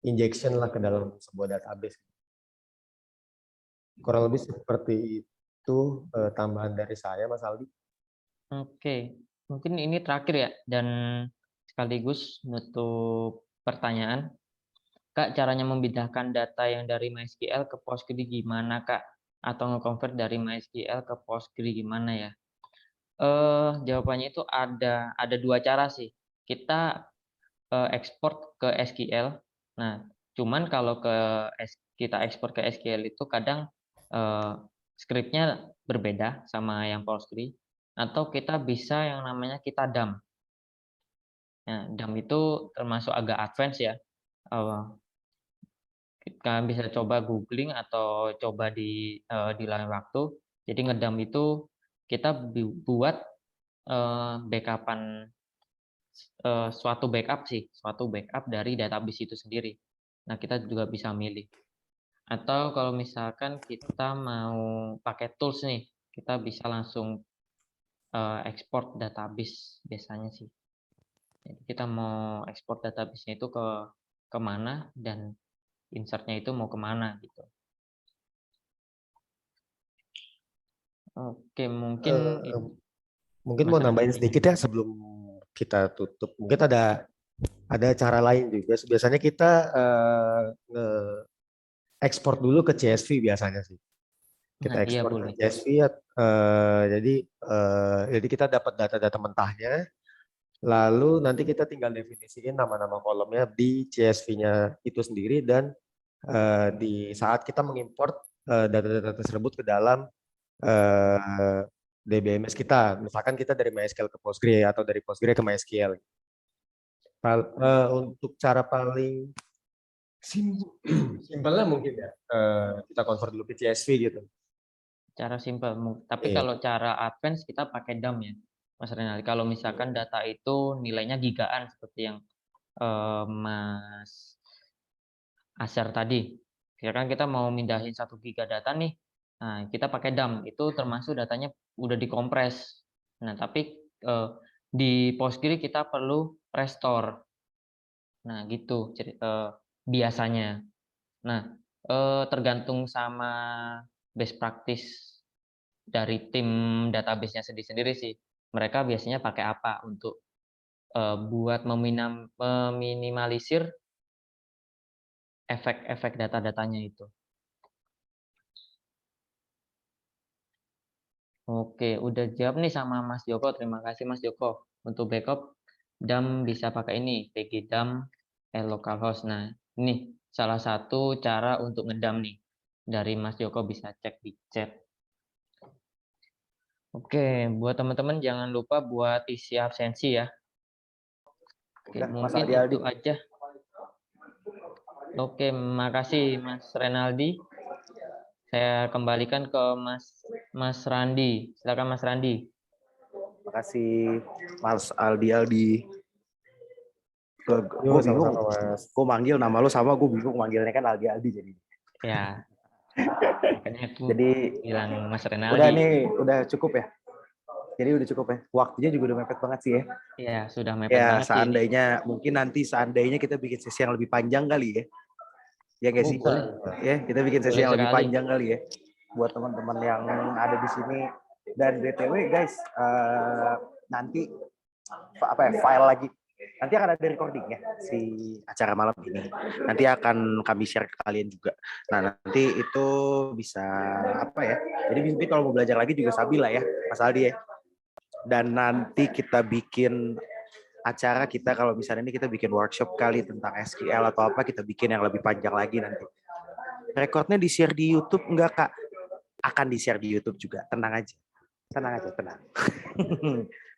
injection lah ke dalam sebuah database. Kurang lebih seperti itu tambahan dari saya, Mas Aldi. Oke, mungkin ini terakhir ya, dan sekaligus nutup pertanyaan. Kak, caranya memindahkan data yang dari MySQL ke Postgre gimana, Kak? Atau nge-convert dari MySQL ke Postgre gimana ya? Jawabannya itu ada dua cara sih. Kita ekspor ke SQL. Nah, cuman kalau kita ekspor ke SQL itu kadang skripnya berbeda sama yang Postgre. Atau kita bisa yang namanya kita dump. Nah, dump itu termasuk agak advance ya. Kita bisa coba googling atau coba di lain waktu. Jadi ngedump itu kita buat backupan suatu backup dari database itu sendiri. Nah, kita juga bisa milih. Atau kalau misalkan kita mau pakai tools nih, kita bisa langsung ekspor database biasanya sih. Jadi kita mau ekspor database-nya itu ke kemana dan insert-nya itu mau kemana gitu. Oke, mungkin Mungkin mau nambahin sedikit ya sebelum kita tutup. Mungkin ada cara lain juga. Biasanya kita ekspor dulu ke CSV biasanya sih. Kita iya ekspor boleh. ke CSV ya. Jadi kita dapat data-data mentahnya. Lalu nanti kita tinggal definisiin nama-nama kolomnya di CSV-nya itu sendiri dan di saat kita mengimport data-data tersebut ke dalam DBMS kita. Misalkan kita dari MySQL ke Postgre atau dari Postgre ke MySQL. Untuk cara paling simpelnya mungkin ya kita convert dulu ke CSV gitu. Cara simpel. Tapi Iya. kalau cara advance kita pakai dump ya, Mas Renal. Kalau misalkan data itu nilainya gigaan seperti yang Mas Asyar tadi. Misalkan kita mau mindahin 1 giga data nih, nah kita pakai dump. Itu termasuk datanya udah dikompres. Nah, tapi di Postgre kita perlu restore. Nah, gitu biasanya. Nah, tergantung sama best practice dari tim database-nya sendiri-sendiri sih. Mereka biasanya pakai apa untuk buat meminimalisir efek-efek data-datanya itu. Oke, udah jawab nih sama Mas Joko. Terima kasih Mas Joko. Untuk backup, DAM bisa pakai ini, pgdam localhost. Nah, ini salah satu cara untuk ngedam nih. Dari Mas Joko bisa cek di chat. Oke, buat teman-teman jangan lupa buat isi absensi ya. Oke, Udah, Mas mungkin Aldi Aldi. itu aja. Oke, makasih Mas Renaldi. Saya kembalikan ke Mas Randi. Silakan Mas Randi. Makasih Mas Aldi Aldi. Gue Yo, bingung. sama-sama Mas. Gue manggil nama lu sama, gue bingung manggilnya kan Aldi Aldi jadi. Ya, makanya aku Jadi bilang Mas udah Renaldi. nih, udah cukup ya. Jadi udah cukup ya. Waktunya juga udah mepet banget sih ya. Ya, sudah mepet Ya banget sih ini. seandainya kita bikin sesi yang lebih panjang kali ya. Ya nggak Oh, sih? boleh. Ya, kita bikin sesi Boleh yang lebih sekali. panjang kali ya. Buat teman-teman yang ada di sini. Dan BTW guys, nanti file lagi. Nanti akan ada recording ya si acara malam ini. Nanti akan kami share ke kalian juga. Nah, nanti itu bisa apa ya? Jadi mungkin kalau mau belajar lagi juga Sabila ya, Mas Aldi ya. Dan nanti kita bikin acara kita kalau misalnya ini kita bikin workshop kali tentang SQL atau apa, kita bikin yang lebih panjang lagi nanti. Rekornya di-share di YouTube enggak, Kak? Akan di-share di YouTube juga. Tenang aja. Tenang.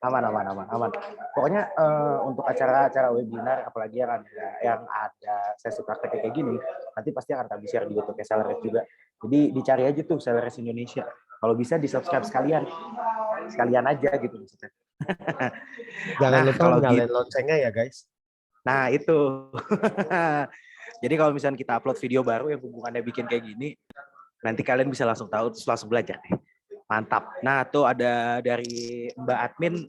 aman. Pokoknya untuk acara-acara webinar, apalagi yang ada sesi praktek kayak gini, nanti pasti akan kami share di YouTube Celeres juga. Jadi dicari aja tuh Celeres Indonesia. Kalau bisa di subscribe sekalian aja gitu maksudnya. Jangan Nah, lupa kalau nyalain gitu, loncengnya ya guys. nah itu. Jadi kalau misalnya kita upload video baru yang hubungannya bikin kayak gini, nanti kalian bisa langsung tahu, terus langsung belajar deh. Mantap. Nah, tuh ada dari Mbak Admin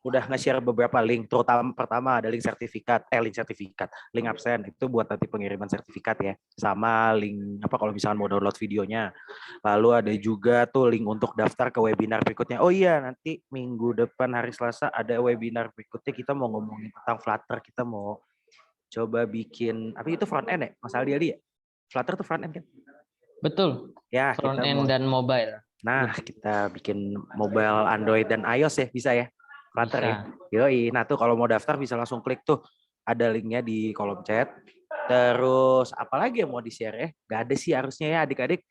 udah nge-share beberapa link, terutama pertama ada link link absen itu buat nanti pengiriman sertifikat ya, sama link apa kalau misalnya mau download videonya. Lalu ada juga tuh link untuk daftar ke webinar berikutnya. Oh iya, nanti minggu depan hari Selasa ada webinar berikutnya, kita mau ngomongin tentang Flutter, kita mau coba bikin apa itu front end ya, Mas Aldi ya? Flutter tuh front end kan? Betul. Ya, Front kita mau. end dan mobile. Nah, kita bikin mobile Android dan iOS ya, bisa ya? Flutter ya? Yoi. Nah, tuh kalau mau daftar bisa langsung klik tuh. Ada linknya di kolom chat. Terus, apalagi yang mau di-share ya? Gak ada sih harusnya ya adik-adik.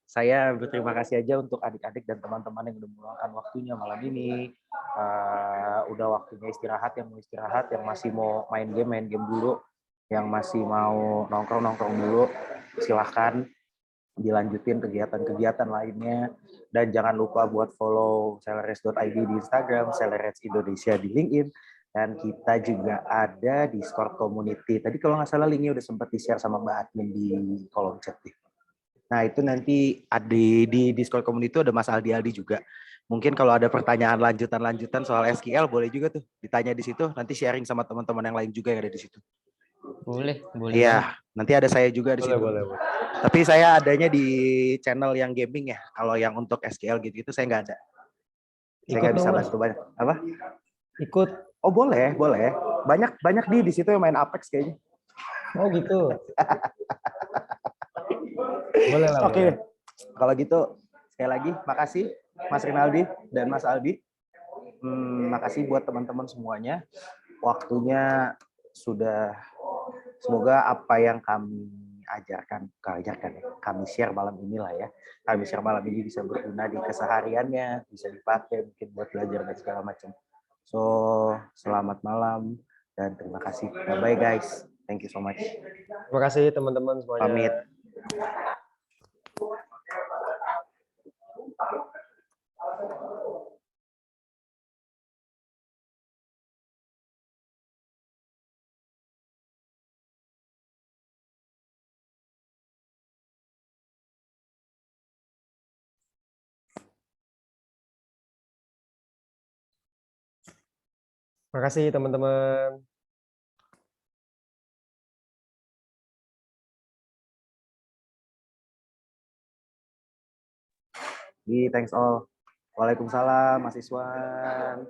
Saya berterima kasih aja untuk adik-adik dan teman-teman yang udah meluangkan waktunya malam ini. Udah waktunya istirahat, yang mau istirahat, yang masih mau main game dulu. Yang masih mau nongkrong dulu, silahkan dilanjutin kegiatan-kegiatan lainnya, dan jangan lupa buat follow celeres.id di Instagram, Celeres Indonesia di LinkedIn, dan kita juga ada Discord community. Tadi kalau nggak salah linknya udah sempat di-share sama Mbak Admin di kolom chat. Nah itu nanti di Discord community itu ada Mas Aldi juga. Mungkin kalau ada pertanyaan lanjutan soal SQL boleh juga tuh ditanya di situ. Nanti sharing sama teman-teman yang lain juga yang ada di situ. Boleh banget. Iya, nanti ada saya juga di situ. Boleh. Tapi saya adanya di channel yang gaming ya. Kalau yang untuk SQL gitu saya nggak ada. Saya nggak bisa bantu banyak. Apa? Ikut. Oh boleh. Banyak di situ yang main Apex kayaknya. Oh gitu. Boleh lah. Oke. Kalau gitu sekali lagi makasih Mas Rinaldi dan Mas Aldi. Makasih buat teman-teman semuanya. Waktunya sudah, semoga apa yang kami kami share malam inilah ya. Kami share malam ini bisa berguna di kesehariannya, bisa dipakai mungkin buat belajar dan segala macam. So, selamat malam dan terima kasih. Bye guys. Thank you so much. Terima kasih teman-teman semuanya. Pamit. Terima kasih teman-teman. Thanks all. Waalaikumsalam, Mas Iswan.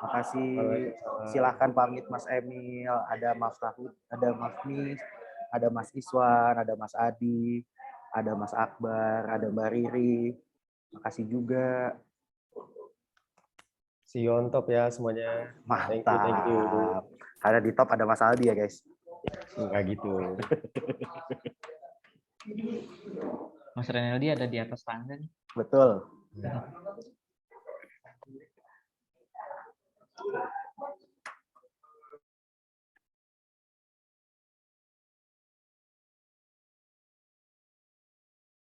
Makasih. Waalaikumsalam. Silahkan pamit Mas Emil, ada Mas Tahud, ada Mas Mis, ada Mas Iswan, ada Mas Adi, ada Mas Akbar, ada Mbak Riri. Makasih juga. See you on top ya semuanya. Thank you. Mantap. Karena di top ada Mas Aldi ya guys. Enggak gitu. Mas Renaldi ada di atas tangga nih. Betul.